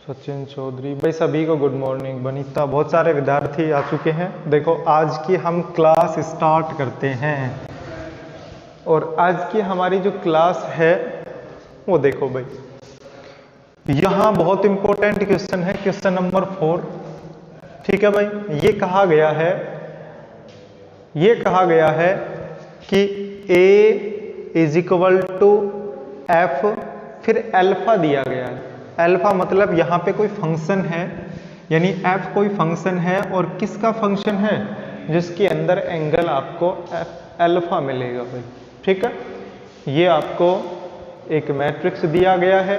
सचिन चौधरी भाई, सभी को गुड मॉर्निंग। बनीता, बहुत सारे विद्यार्थी आ चुके हैं। देखो आज की हम क्लास स्टार्ट करते हैं और आज की हमारी जो क्लास है वो देखो भाई, यहाँ बहुत इंपॉर्टेंट क्वेश्चन है, क्वेश्चन नंबर 4। ठीक है भाई, ये कहा गया है कि A is equal to F, फिर अल्फा दिया गया है। अल्फा मतलब यहाँ पे कोई फंक्शन है, यानी f कोई फंक्शन है और किसका फंक्शन है, जिसके अंदर एंगल आपको अल्फा मिलेगा भाई। ठीक है, ये आपको एक मैट्रिक्स दिया गया है।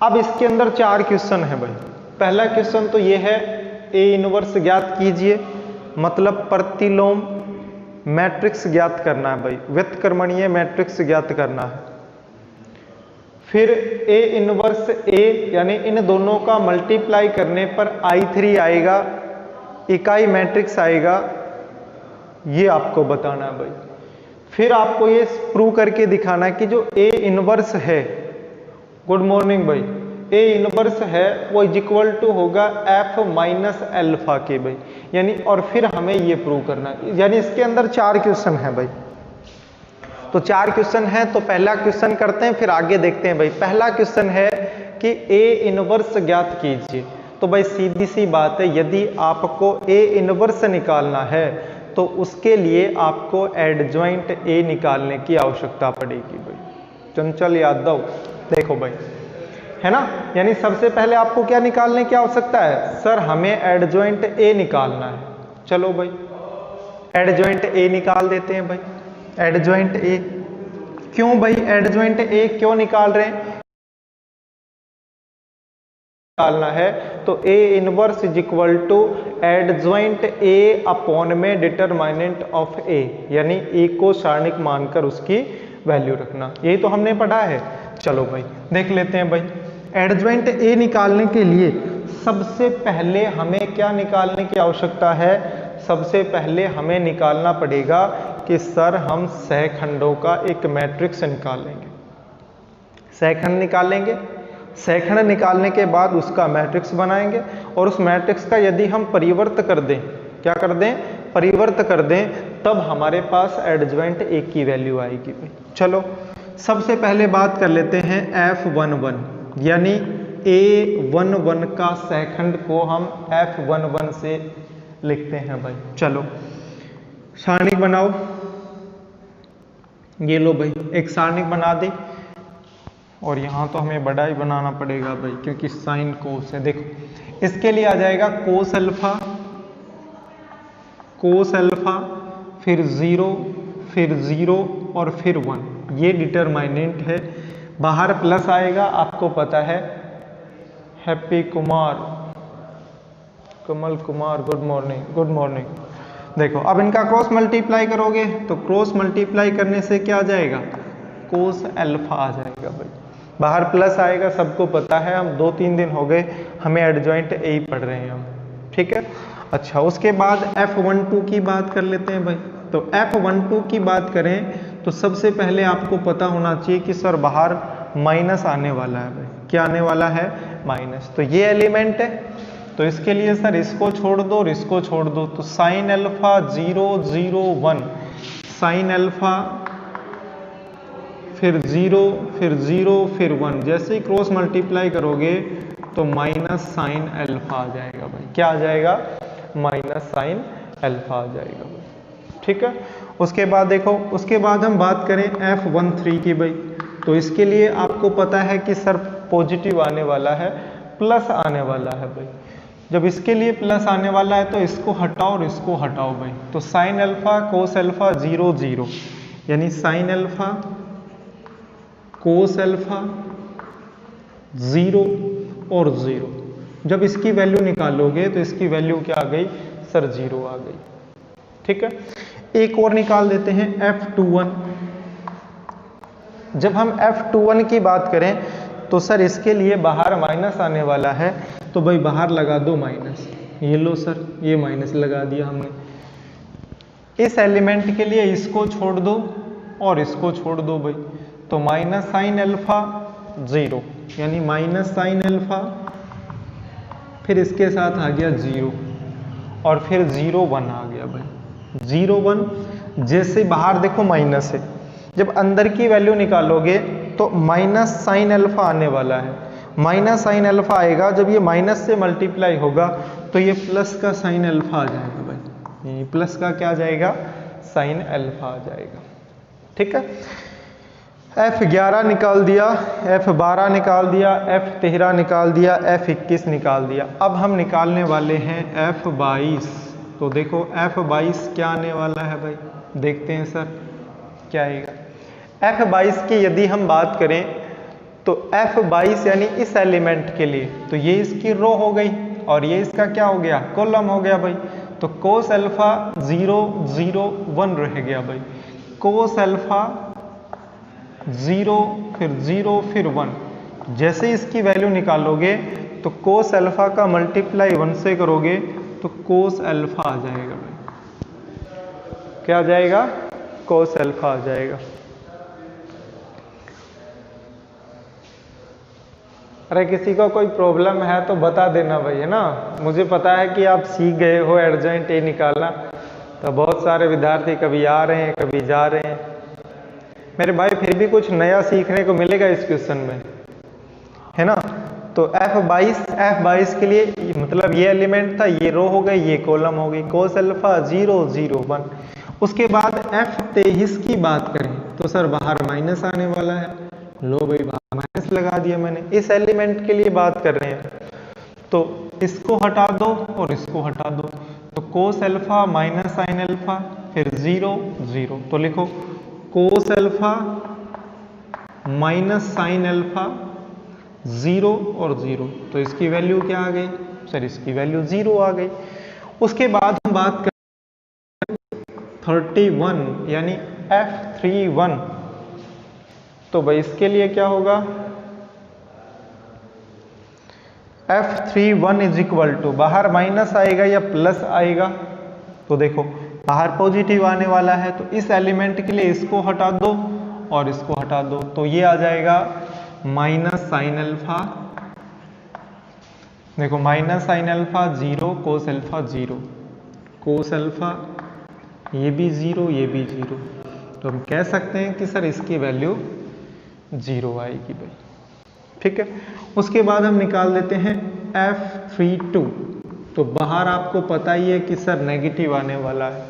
अब इसके अंदर 4 क्वेश्चन है भाई। पहला क्वेश्चन तो ये है A इनवर्स ज्ञात कीजिए, मतलब प्रतिलोम मैट्रिक्स ज्ञात करना है भाई, व्युत्क्रमणीय मैट्रिक्स ज्ञात करना है। फिर A इनवर्स A यानी इन दोनों का मल्टीप्लाई करने पर I3 आएगा, इकाई मैट्रिक्स आएगा, ये आपको बताना है भाई। फिर आपको ये प्रूव करके दिखाना है कि जो A इनवर्स है, गुड मॉर्निंग भाई, A इनवर्स है वो इज इक्वल टू होगा F माइनस अल्फा के भाई, यानी और फिर हमें ये प्रूव करना है। यानी इसके अंदर 4 क्वेश्चन है भाई। तो 4 क्वेश्चन है, तो पहला क्वेश्चन करते हैं, फिर आगे देखते हैं भाई। पहला क्वेश्चन है कि A इनवर्स ज्ञात कीजिए। तो भाई सीधी सी बात है, यदि आपको A इनवर्स निकालना है तो उसके लिए आपको एडजॉइंट A निकालने की आवश्यकता पड़ेगी भाई। चंचल यादव, देखो भाई, है ना, यानी सबसे पहले आपको क्या निकालने की आवश्यकता है, सर हमें एडजॉइंट A निकालना है। चलो भाई, एडजॉइंट A निकाल देते हैं भाई। एडजॉइंट A क्यों भाई, एडजॉइंट A क्यों निकाल रहे हैं, निकालना है तो A inverse is equal to adjoint A upon में डिटरमिनेंट ऑफ A, यानी A को सारणिक मानकर उसकी वैल्यू रखना। यही तो हमने पढ़ा है। चलो भाई देख लेते हैं भाई। एडजॉइंट A निकालने के लिए सबसे पहले हमें क्या निकालने की आवश्यकता है, सबसे पहले हमें निकालना पड़ेगा कि सर हम सहखंडों का एक मैट्रिक्स निकालेंगे। सहखंड निकालेंगे, सहखंड निकालने के बाद उसका मैट्रिक्स बनाएंगे और उस मैट्रिक्स का यदि हम परिवर्त कर दें, क्या कर दें, परिवर्त कर दें, तब हमारे पास एडजॉइंट A की वैल्यू आएगी भाई। चलो सबसे पहले बात कर लेते हैं F11, यानी A11 का सहखंड को हम F11 से लिखते हैं भाई। चलो सारणिक बनाओ, ये लो भाई, एक सारणिक बना दे। और यहाँ तो हमें बड़ा ही बनाना पड़ेगा भाई, क्योंकि साइन कोस है। देखो इसके लिए आ जाएगा कोस अल्फा, फिर 0, फिर 0 और फिर 1, ये डिटरमिनेंट है। बाहर प्लस आएगा, आपको पता है। Happy Kumar, Kamal Kumar, good morning, good morning. देखो अब इनका क्रॉस मल्टीप्लाई करोगे तो क्रॉस मल्टीप्लाई करने से क्या आ जाएगा, कोस अल्फा आ जाएगा भाई। बाहर प्लस आएगा, सबको पता है, हम 2-3 दिन हो गए हमें एडजॉइंट A ही पढ़ रहे हैं हम। ठीक है, अच्छा उसके बाद F12 की बात कर लेते हैं भाई। तो F12 की बात करें तो सबसे पहले आपको पता होना चाहिए कि सर बाहर माइनस आने वाला है भाई। क्या आने वाला है, माइनस। तो ये एलिमेंट है, तो इसके लिए सर इसको छोड़ दो और इसको छोड़ दो, तो साइन अल्फा 0 0 1, साइन अल्फा फिर 0 फिर 0 फिर 1, जैसे ही क्रॉस मल्टीप्लाई करोगे तो माइनस साइन अल्फा आ जाएगा भाई। क्या आ जाएगा, माइनस साइन अल्फा आ जाएगा भाई। ठीक है, उसके बाद देखो, उसके बाद हम बात करें F13 की भाई। तो इसके लिए आपको पता है कि सर पॉजिटिव आने वाला है, प्लस आने वाला है भाई। जब इसके लिए प्लस आने वाला है तो इसको हटाओ और इसको हटाओ भाई। तो साइन अल्फा कोस अल्फा 0 0, यानी साइन अल्फा कोस अल्फा 0 और 0। जब इसकी वैल्यू निकालोगे तो इसकी वैल्यू क्या आ गई, सर 0 आ गई। ठीक है, एक और निकाल देते हैं F21। जब हम F21 की बात करें तो सर इसके लिए बाहर माइनस आने वाला है, तो भाई बाहर लगा दो माइनस। ये लो सर, ये माइनस लगा दिया हमने। इस एलिमेंट के लिए इसको छोड़ दो और इसको छोड़ दो भाई, तो माइनस साइन अल्फा 0, यानी माइनस साइन अल्फा फिर इसके साथ आ गया 0 और फिर 0 1 आ गया भाई 0 1। जैसे बाहर देखो माइनस है, जब अंदर की वैल्यू निकालोगे तो माइनस साइन अल्फा आने वाला है। माइनस साइन अल्फा आएगा, जब ये माइनस से मल्टीप्लाई होगा तो ये प्लस का साइन अल्फा आ जाएगा भाई, ये प्लस का क्या आ जाएगा, साइन अल्फा आ जाएगा। ठीक है, F11 निकाल दिया, F12 निकाल दिया, F13 निकाल दिया, F21 निकाल दिया। अब हम निकालने वाले हैं F22। तो देखो F22 क्या आने वाला है भाई, देखते हैं सर क्या आएगा। F22 की यदि हम बात करें तो F22 यानी इस एलिमेंट के लिए तो ये इसकी रो हो गई और ये इसका क्या हो गया, कॉलम हो गया भाई। तो कोस अल्फा 0 0 1 रह गया भाई, कोस अल्फा 0 फिर 0 फिर 1। जैसे इसकी वैल्यू निकालोगे तो कोस अल्फा का मल्टीप्लाई 1 से करोगे तो कोस अल्फा आ जाएगा भाई, क्या आ जाएगा, कोस अल्फा आ जाएगा। अरे किसी को कोई प्रॉब्लम है तो बता देना भाई, है ना। मुझे पता है कि आप सीख गए हो एडजॉइंट ए निकालना, तो बहुत सारे विद्यार्थी कभी आ रहे हैं कभी जा रहे हैं। मेरे भाई फिर भी कुछ नया सीखने को मिलेगा इस क्वेश्चन में, है ना। तो F22 के लिए मतलब ये एलिमेंट था, ये रो हो गई, ये कॉलम हो गई, कोस अल्फा 0 0 1। उसके बाद F23 की बात करें तो सर बाहर माइनस आने वाला है, लो भाई बाहर माइनस लगा दिया मैंने। इस एलिमेंट के लिए बात कर रहे हैं तो इसको हटा दो और इसको हटा दो, तो cos alpha minus sine alpha फिर 0 0। तो लिखो cos alpha minus sine alpha 0 और 0, तो इसकी वैल्यू क्या आ गई सर, इसकी वैल्यू 0 आ गई। उसके बाद हम बात करें 31 यानी F31। तो भाई इसके लिए क्या होगा, F31 इज इक्वल टू, बाहर माइनस आएगा या प्लस आएगा, तो देखो बाहर पॉजिटिव आने वाला है, तो इस एलिमेंट के लिए इसको हटा दो और इसको हटा दो, तो ये आ जाएगा माइनस साइन अल्फा। देखो minus sine alpha 0 cos alpha 0, cos alpha ये भी 0 ये भी 0, तो हम कह सकते हैं कि सर इसकी वैल्यू 0 आएगी भाई। ठीक है, उसके बाद हम निकाल देते हैं F32। तो बाहर आपको पता ही है कि सर नेगेटिव आने वाला है।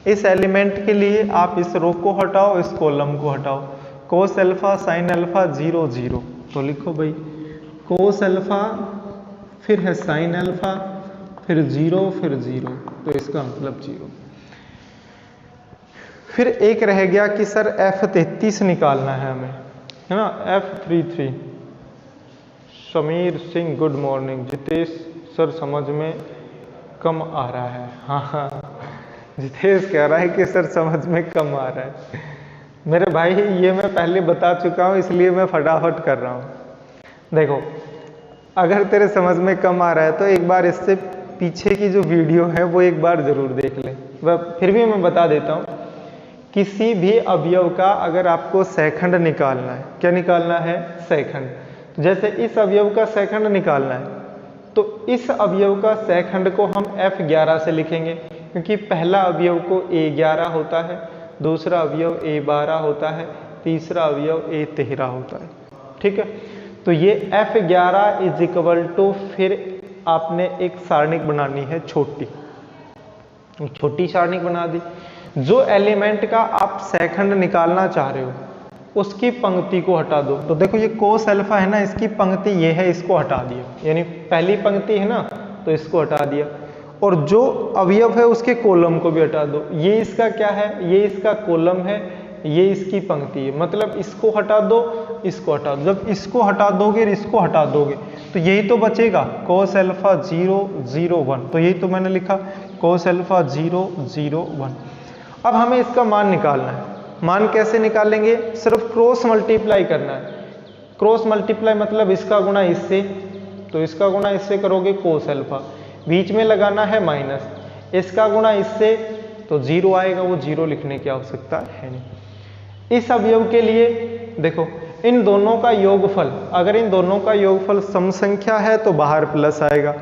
इस एलिमेंट के लिए आप इस रो को हटाओ, इस कॉलम को हटाओ, कोस अल्फा साइन अल्फा 0 0। तो लिखो भाई कोस अल्फा फिर है साइन अल्फा फिर 0 फिर 0, तो इसका मतलब 0। फिर एक रह गया कि सर F33 निकालना है हमें, है ना। F33 Sameer Singh good morning, Jitesh sir समझ में कम आ रहा है। हाँ जितेश कह रहा है कि सर समझ में कम आ रहा है। मेरे भाई ये मैं पहले बता चुका हूँ, इसलिए मैं फटाफट कर रहा हूँ। देखो अगर तेरे समझ में कम आ रहा है तो एक बार इससे पीछे की जो वीडियो है वो एक बार जरूर देख ले। फिर भी मैं बता देता हूँ, किसी भी अवयव का अगर आपको सेकंड निकालना है, क्या निकालना है, सेकंड। तो जैसे इस अवयव का सेकंड निकालना है तो इस अवयव का सेकंड को हम F11 से लिखेंगे, क्योंकि पहला अवयव को A11 होता है, दूसरा अवयव A12 होता है, तीसरा अवयव A13 होता है। ठीक है, तो ये F11 इज इक्वल टू, फिर आपने एक सारणिक बनानी है छोटी, छोटी सारणिक बना दी। जो एलिमेंट का आप सेकंड निकालना चाह रहे हो उसकी पंक्ति को हटा दो। तो देखो ये कोस अल्फा है ना, इसकी पंक्ति ये है, इसको हटा दिया, यानी पहली पंक्ति है ना तो इसको हटा दिया, और जो अवयव है उसके कॉलम को भी हटा दो। ये इसका क्या है, ये इसका कॉलम है, ये इसकी पंक्ति है, मतलब इसको हटा दो इसको हटा दो। जब इसको हटा दोगे और इसको हटा दोगे तो यही तो बचेगा, कोस अल्फा 0 0 1। तो यही तो मैंने लिखा, कोस अल्फा 0 0 1। अब हमें इसका मान निकालना है। मान कैसे निकालेंगे, सिर्फ क्रॉस मल्टीप्लाई करना है। क्रॉस मल्टीप्लाई मतलब इसका गुणा इससे, तो इसका गुणा इससे करोगे कोस अल्फा, बीच में लगाना है माइनस, इसका गुणा इससे तो 0 आएगा, वो 0 लिखने की आवश्यकता है नहीं। इस अवयव के लिए देखो इन दोनों का योगफल, अगर इन दोनों का योगफल सम संख्या है तो बाहर प्लस आएगा,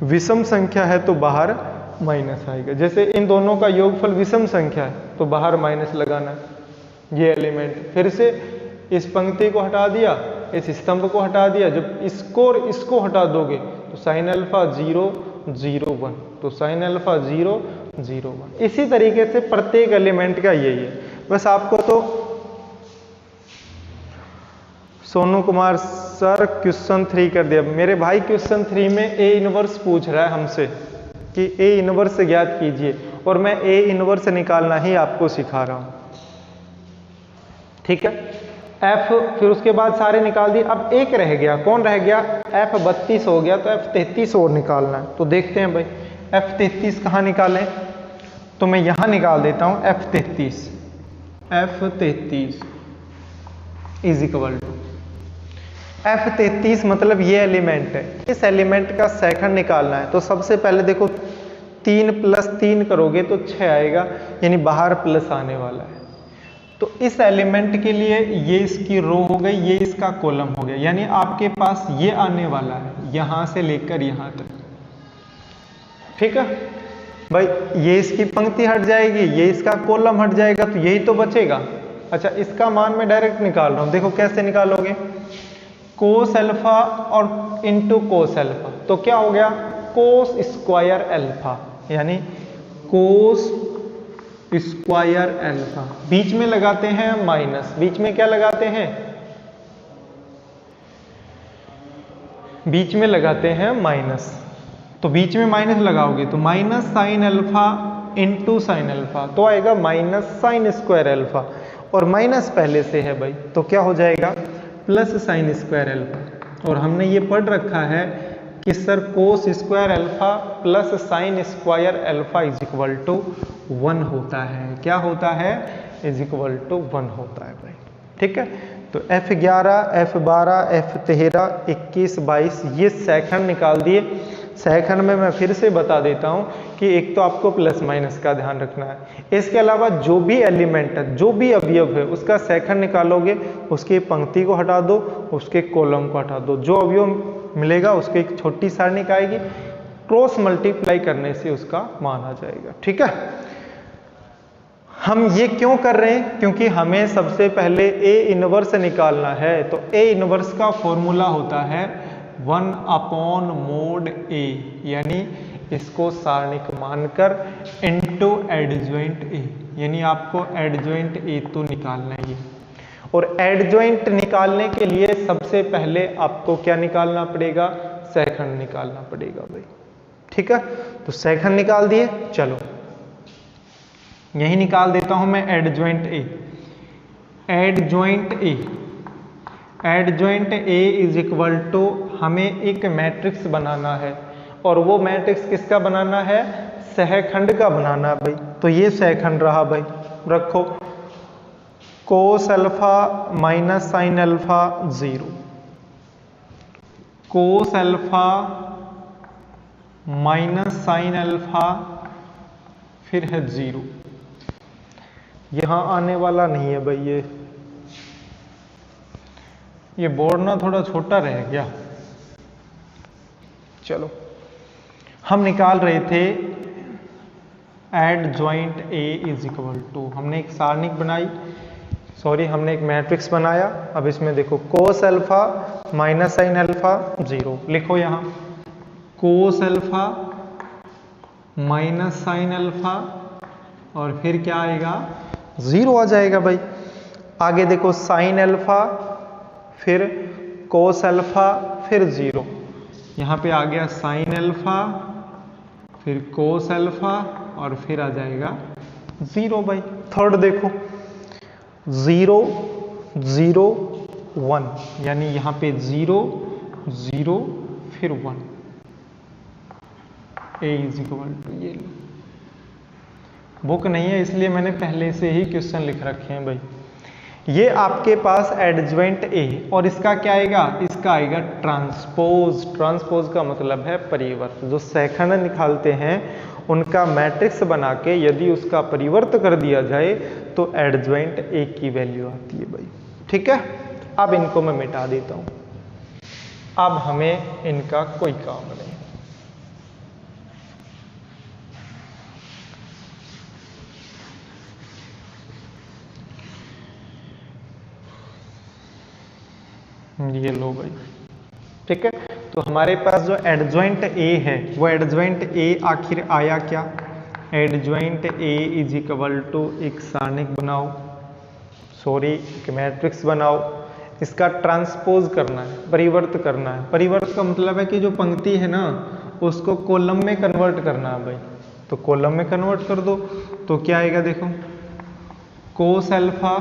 विषम संख्या है तो बाहर माइनस आएगा। जैसे इन दोनों का योगफल विषम संख्या है तो बाहर माइनस लगाना है। ये एलिमेंट फिर से इस पंक्ति को हटा दिया, इस स्तंभ को हटा दिया, जब इसको और इसको हटा दोगे तो साइन अल्फा 0 0 1, तो साइन अल्फा 0 0 1। इसी तरीके से प्रत्येक एलिमेंट का यही है। बस आपको तो सोनू कुमार सर क्वेश्चन 3 कर दिया। मेरे भाई क्वेश्चन 3 में ए इनवर्स पूछ रहा है हमसे कि ए इनवर्स ज्ञात कीजिए, और मैं ए इनवर्स निकालना ही आपको सिखा रहा हूं, ठीक है। एफ फिर उसके बाद सारे निकाल दिए, अब एक रह गया, कौन रह गया? एफ 32 हो गया, तो एफ 33 और निकालना है। तो देखते हैं भाई एफ 33 कहाँ निकालें, तो मैं यहां निकाल देता हूं F 33 is equal to F 33 मतलब ये एलिमेंट है, इस एलिमेंट का सेकंड निकालना है। तो सबसे पहले देखो 3 + 3 करोगे तो 6 आएगा, यानी बाहर प्लस आने वाला है। तो इस एलिमेंट के लिए ये इसकी रो हो गई, ये इसका कॉलम हो गया, यानी आपके पास ये आने वाला है यहां से लेकर यहां तक, ठीक है भाई। ये इसकी पंक्ति हट जाएगी, ये इसका कॉलम हट जाएगा, तो यही तो बचेगा। अच्छा, इसका मान मैं डायरेक्ट निकाल रहा हूं, देखो कैसे निकालोगे, कोस अल्फा और इंटू कोस अल्फा, तो क्या हो गया कोस स्क्वायर अल्फा, यानी कोस स्क्वायर अल्फा। बीच में लगाते हैं माइनस, बीच में क्या लगाते हैं, बीच में लगाते हैं माइनस, तो बीच में माइनस लगाओगे तो minus sine alpha into sine alpha, तो आएगा माइनस साइन स्क्वायर अल्फा, और माइनस पहले से है भाई, तो क्या हो जाएगा प्लस साइन स्क्वायर अल्फा। और हमने ये पढ़ रखा है कि sir cos square alpha plus sine square alpha is equal to 1 होता है। क्या होता है? इज इक्वल टू 1 होता है भाई, ठीक है। तो F11, F12, F13, 21, 22 ये सेकंड निकाल दिए। सेकंड में मैं फिर से बता देता हूं कि एक तो आपको प्लस माइनस का ध्यान रखना है, इसके अलावा जो भी एलिमेंट है, जो भी अवयव है, उसका सेकंड निकालोगे, उसकी पंक्ति को हटा दो, उसके कॉलम को हटा दो, जो अवयव मिलेगा उसकी एक छोटी सारणिक आएगी, क्रॉस मल्टीप्लाई करने से उसका मान आ जाएगा, ठीक है। हम ये क्यों कर रहे हैं? क्योंकि हमें सबसे पहले ए इनवर्स निकालना है। तो ए इनवर्स का फॉर्मूला होता है 1/mod A, यानी इसको सारणिक मानकर इनटू एडजॉइंट ए, यानी आपको एडजॉइंट ए तो निकालना ही है। और एडजॉइंट निकालने के लिए सबसे पहले आपको क्या निकालना पड़ेगा? सेकंड निकालना पड़ेगा भाई, ठीक है। तो सेकंड निकाल दिए, चलो यही निकाल देता हूं मैं adjoint A. Adjoint A, adjoint A is equal to, हमें एक मैट्रिक्स बनाना है, और वो मैट्रिक्स किसका बनाना है? सहखंड का बनाना है भाई। तो ये सहखंड रहा भाई, रखो cos alpha minus sine alpha 0, cos alpha minus sine alpha फिर है 0। यहां आने वाला नहीं है भाई, ये बोर्ड ना थोड़ा छोटा रह गया। चलो, हम निकाल रहे थे adjoint A is equal to, हमने एक सारणिक बनाई, सॉरी हमने एक मैट्रिक्स बनाया। अब इसमें देखो cos alpha minus sine alpha 0, लिखो यहां cos alpha minus sine alpha, और फिर क्या आएगा? 0 आ जाएगा भाई। आगे देखो साइन अल्फा फिर कोस अल्फा फिर 0, यहां पे आ गया साइन अल्फा फिर कोस अल्फा और फिर आ जाएगा 0 भाई। थर्ड देखो 0 0 1, यानी यहां पे 0 0 फिर 1, ए इज इक्वल टू, ये बुक नहीं है इसलिए मैंने पहले से ही क्वेश्चन लिख रखे हैं भाई। ये आपके पास एडजॉइंट ए, और इसका क्या आएगा? इसका आएगा ट्रांसपोज। ट्रांसपोज का मतलब है परिवर्त। जो सेकंड निकालते हैं उनका मैट्रिक्स बना के यदि उसका परिवर्त कर दिया जाए तो एडजॉइंट ए की वैल्यू आती है भाई, ठीक है। अब इनको मैं मिटा देता हूं, अब हमें इनका कोई काम नहीं। ये लो भाई, ठीक है। तो हमारे पास जो एडजॉइंट ए है वो एडजॉइंट ए आखिर आया क्या, adjoint A is equal to एक सारणिक बनाओ, सॉरी एक मैट्रिक्स बनाओ, इसका ट्रांसपोज करना है, परिवर्त करना है। परिवर्त का मतलब है कि जो पंक्ति है ना उसको कॉलम में कन्वर्ट करना है भाई। तो कॉलम में कन्वर्ट कर दो तो क्या आएगा, देखो कोस अल्फा,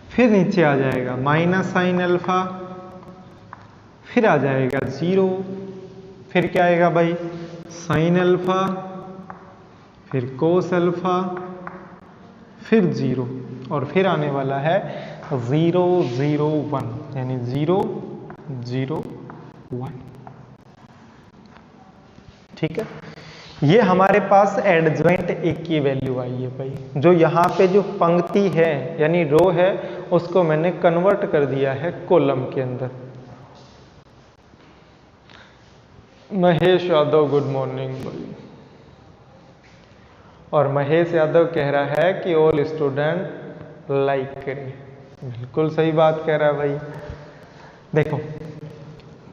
फिर नीचे आ जाएगा माइनस साइन अल्फा, फिर आ जाएगा 0, फिर क्या आएगा भाई साइन अल्फा, फिर कोस अल्फा, फिर 0, और फिर आने वाला है 0 0 1, यानी 0 0 1। ठीक है, ये हमारे पास एडजॉइंट ए की वैल्यू आई है भाई। जो यहाँ पे जो पंक्ति है यानी रो है उसको मैंने कन्वर्ट कर दिया है कॉलम के अंदर। महेश यादव गुड मॉर्निंग भाई। और महेश यादव कह रहा है कि ऑल स्टूडेंट लाइक करें। बिल्कुल सही बात कह रहा है भाई। देखो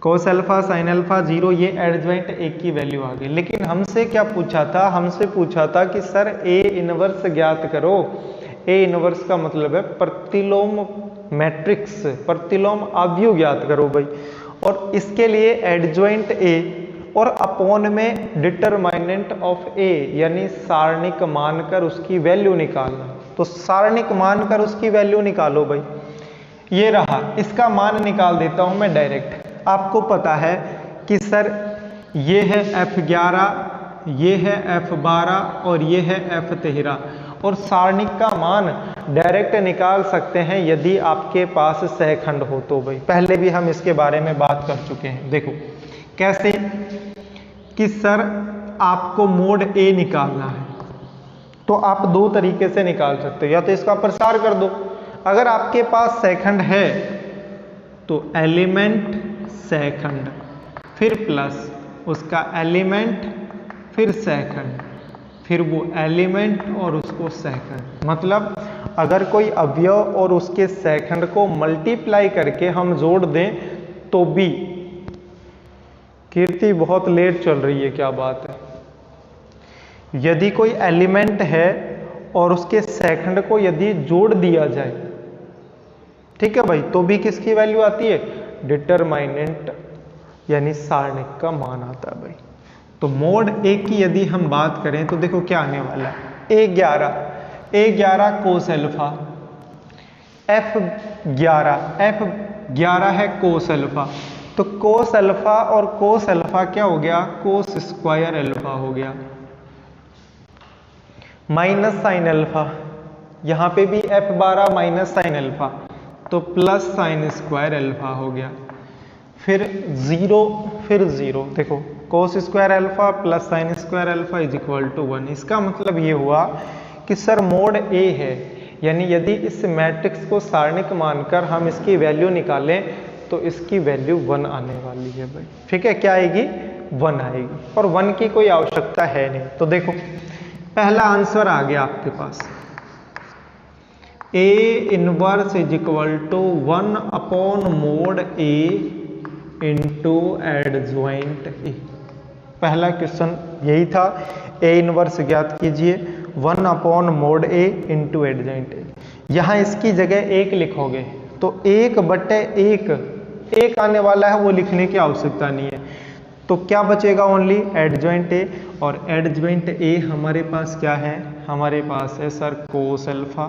कोस अल्फा साइन अल्फा 0, ये एडजॉइंट ए की वैल्यू आ गई। लेकिन हमसे क्या पूछा था, हमसे पूछा था कि सर ए इनवर्स ज्ञात करो। ए इनवर्स का मतलब है प्रतिलोम मैट्रिक्स, प्रतिलोम अवयव ज्ञात करो भाई। और इसके लिए एडजॉइंट ए और अपॉन में डिटरमिनेंट ऑफ ए यानी सारणिक मानकर उसकी वैल्यू निकालना। तो सारणिक मानकर उसकी वैल्यू निकालो भाई। ये रहा, इसका मान निकाल देता हूं मैं डायरेक्ट। आपको पता है कि सर ये है F11, ये है F12 और ये है F13, और सारणिक का मान डायरेक्ट निकाल सकते हैं यदि आपके पास सहखंड हो तो भाई। पहले भी हम इसके बारे में बात कर चुके हैं। देखो कैसे कि सर आपको मोड ए निकालना है तो आप दो तरीके से निकाल सकते हो, या तो इसका प्रसार कर दो। अगर आपके पास सहखंड है तो एलिमेंट सहखंड, फिर प्लस उसका एलिमेंट, फिर सहखंड, फिर वो एलिमेंट और उसको सहखंड। मतलब अगर कोई अवयव और उसके सहखंड को मल्टीप्लाई करके हम जोड़ दें तो भी। कीर्ति बहुत लेट चल रही है, क्या बात है। यदि कोई एलिमेंट है और उसके सहखंड को यदि जोड़ दिया जाए, ठीक है भाई, तो भी किसकी वैल्यू आती है, डिटरमिनेंट यानी सारणिक का मान आता है भाई। तो मोड ए की यदि हम बात करें तो देखो क्या आने वाला है, A11 कोस अल्फा, F11 है कोस अल्फा। तो कोस अल्फा और कोस अल्फा क्या हो गया, कोस स्क्वायर अल्फा हो गया, माइनस साइन अल्फा, यहां पे भी F12 माइनस साइन अल्फा, तो प्लस साइन स्क्वायर अल्फा हो गया, फिर 0, फिर 0। देखो cos square alpha plus sine square alpha is equal to 1। इसका मतलब ये हुआ कि सर मोड ए है, यानी यदि इस मैट्रिक्स को सारणिक मानकर हम इसकी वैल्यू निकालें तो इसकी वैल्यू 1 आने वाली है भाई। ठीक है, क्या आएगी, 1 आएगी, और 1 की कोई आवश्यकता है नहीं। तो देखो पहला आंसर आ गया आपके पास, A inverse is equal to 1 upon mod A into adjoint A. पहला क्वेश्चन यही था, ए इनवर्स ज्ञात कीजिए 1 upon mod A into adjoint A. यहाँ इसकी जगह 1 लिखोगे तो 1/1 आने वाला है, वो लिखने की आवश्यकता नहीं है। तो क्या बचेगा, ओनली एडजॉइंट ए, और एडजॉइंट ए हमारे पास क्या है, हमारे पास है sir cos alpha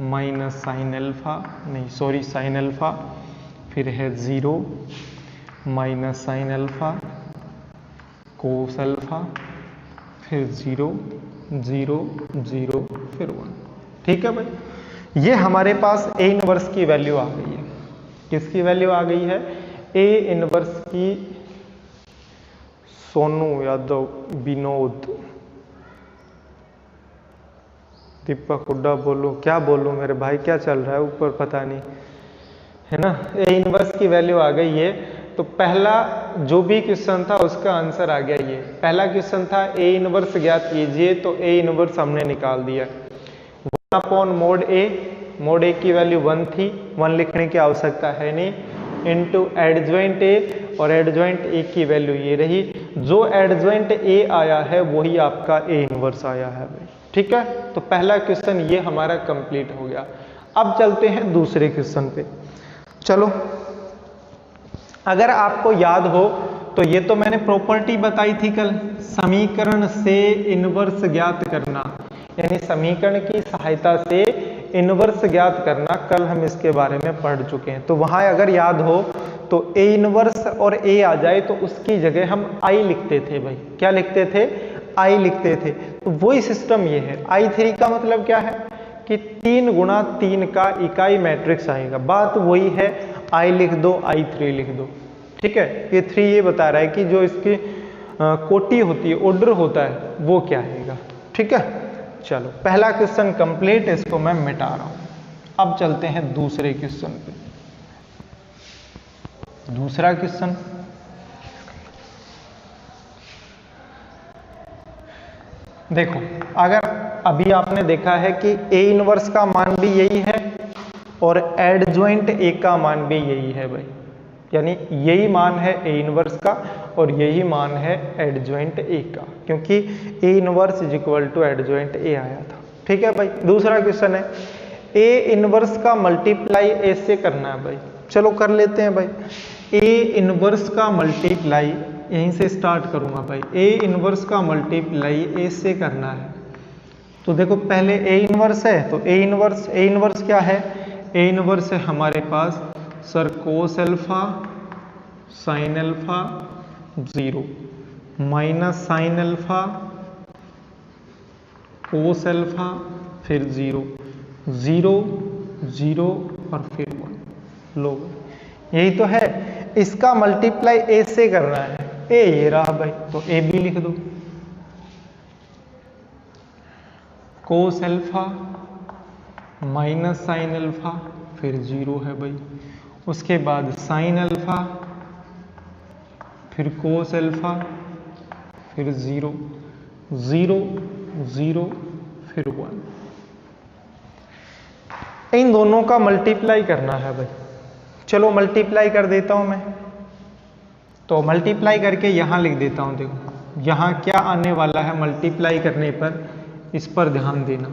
minus sine alpha, नहीं सॉरी साइन अल्फा, फिर है 0 minus sine alpha, cos alpha, फिर 0 0 0, फिर 1। ठीक है भाई, ये हमारे पास ए इनवर्स की वैल्यू आ गई है। किसकी वैल्यू आ गई है, ए इनवर्स की। सोनू यादव, विनोद, दीपक हुड्डा बोलो, क्या बोलूँ मेरे भाई, क्या चल रहा है ऊपर पता नहीं, है ना। ए इनवर्स की वैल्यू आ गई ये। तो पहला जो भी क्वेश्चन था उसका आंसर आ गया ये। पहला क्वेश्चन था ए इनवर्स ज्ञात कीजिए, तो ए इनवर्स हमने निकाल दिया। 1 मोड ए की वैल्यू 1 थी, 1 लिखने की आवश्यकता है नहीं, इनटू एडजॉइंट ए, और एडजॉइंट ए की वैल्यू ये रही। जो एडजॉइंट ए आया है वही आपका ए इनवर्स आया है भाई, ठीक है। तो पहला क्वेश्चन ये हमारा कंप्लीट हो गया। अब चलते हैं दूसरे क्वेश्चन पे। चलो, अगर आपको याद हो तो ये तो मैंने प्रॉपर्टी बताई थी कल, समीकरण से इनवर्स ज्ञात करना, यानी समीकरण की सहायता से इनवर्स ज्ञात करना, कल हम इसके बारे में पढ़ चुके हैं। तो वहां अगर याद हो तो ए इनवर्स और ए आ जाए तो उसकी जगह हम आई लिखते थे भाई। क्या लिखते थे? आई लिखते थे। तो वही सिस्टम ये है। I3 का मतलब क्या है कि 3 गुणा 3 का इकाई मैट्रिक्स आएगा। बात वही है, I लिख दो, I3 लिख दो, ठीक है। ये 3 ये बता रहा है कि जो इसकी कोटि होती है, ऑर्डर होता है, वो क्या आएगा, ठीक है। चलो, पहला क्वेश्चन कंप्लीट, इसको मैं मिटा रहा हूं। अब चलते हैं दूसरे क्वेश्चन पे। दूसरा क्वेश्चन, देखो, अगर अभी आपने देखा है कि ए इनवर्स का मान भी यही है और एडजॉइंट ए का मान भी यही है भाई, यानी यही मान है ए इनवर्स का और यही मान है एडजॉइंट ए का, क्योंकि A inverse is equal to adjoint A आया था, ठीक है भाई। दूसरा क्वेश्चन है ए इनवर्स का मल्टीप्लाई ए से करना है भाई। चलो कर लेते हैं भाई। ए इनवर्स का मल्टीप्लाई, यहीं से स्टार्ट करूंगा भाई। ए इनवर्स का मल्टीप्लाई ए से करना है। तो देखो, पहले ए इनवर्स है, तो ए इनवर्स क्या है? ए इनवर्स है हमारे पास sir cos alpha sine alpha 0 minus sine alpha cos alpha फिर 0 0 0 और फिर 1। लो, यही तो है। इसका मल्टीप्लाई ए से करना है। ए ये रहा भाई, तो ए भी लिख दो। Cos alpha minus sine alpha फिर 0 है भाई। उसके बाद साइन अल्फा फिर कोस अल्फा फिर 0 0 0 फिर 1। इन दोनों का मल्टीप्लाई करना है भाई। चलो मल्टीप्लाई कर देता हूं मैं। तो मल्टीप्लाई करके यहां लिख देता हूं। देखो यहां क्या आने वाला है मल्टीप्लाई करने पर, इस पर ध्यान देना।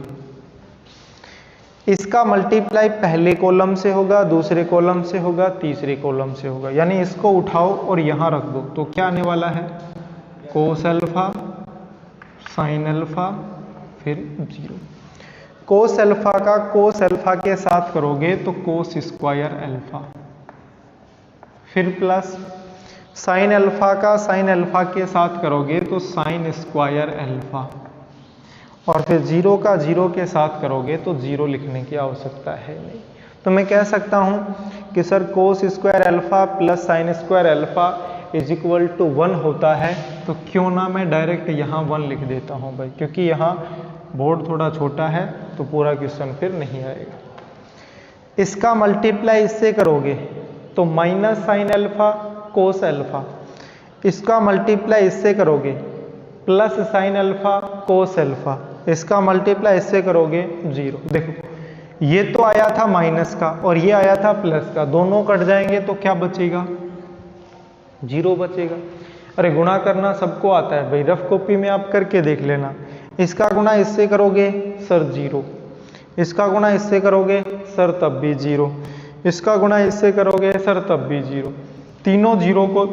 इसका मल्टीप्लाई पहले कॉलम से होगा, दूसरे कॉलम से होगा, तीसरे कॉलम से होगा, यानी इसको उठाओ और यहां रख दो। तो क्या आने वाला है? कोस अल्फा साइन अल्फा फिर 0। कोस अल्फा का कोस अल्फा के साथ करोगे तो कोस स्क्वायर अल्फा, फिर प्लस साइन अल्फा का साइन अल्फा के साथ करोगे तो साइन स्क्वायर अल्फा, और फिर 0 का 0 के साथ करोगे तो 0 लिखने की आवश्यकता है नहीं। तो मैं कह सकता हूं कि sir cos square alpha plus sine square alpha is equal to 1 होता है। तो क्यों ना मैं डायरेक्ट यहाँ 1 लिख देता हूँ भाई, क्योंकि यहाँ बोर्ड थोड़ा छोटा है तो पूरा क्वेश्चन फिर नहीं आएगा। इसका मल्टीप्लाई इससे करोगे तो minus sine alpha cos alpha, इसका मल्टीप्लाई इससे करोगे plus sign alpha cos alpha, इसका मल्टीप्लाई इससे करोगे 0। देखो ये तो आया था माइनस का और ये आया था प्लस का, दोनों कट जाएंगे तो क्या बचेगा? 0 बचेगा। अरे गुणा करना सबको आता है भाई, रफ कॉपी में आप करके देख लेना। इसका गुणा इससे करोगे सर 0, इसका गुणा इससे करोगे सर तब भी 0, इसका गुणा इससे करोगे सर तब भी 0, तीनों 0 को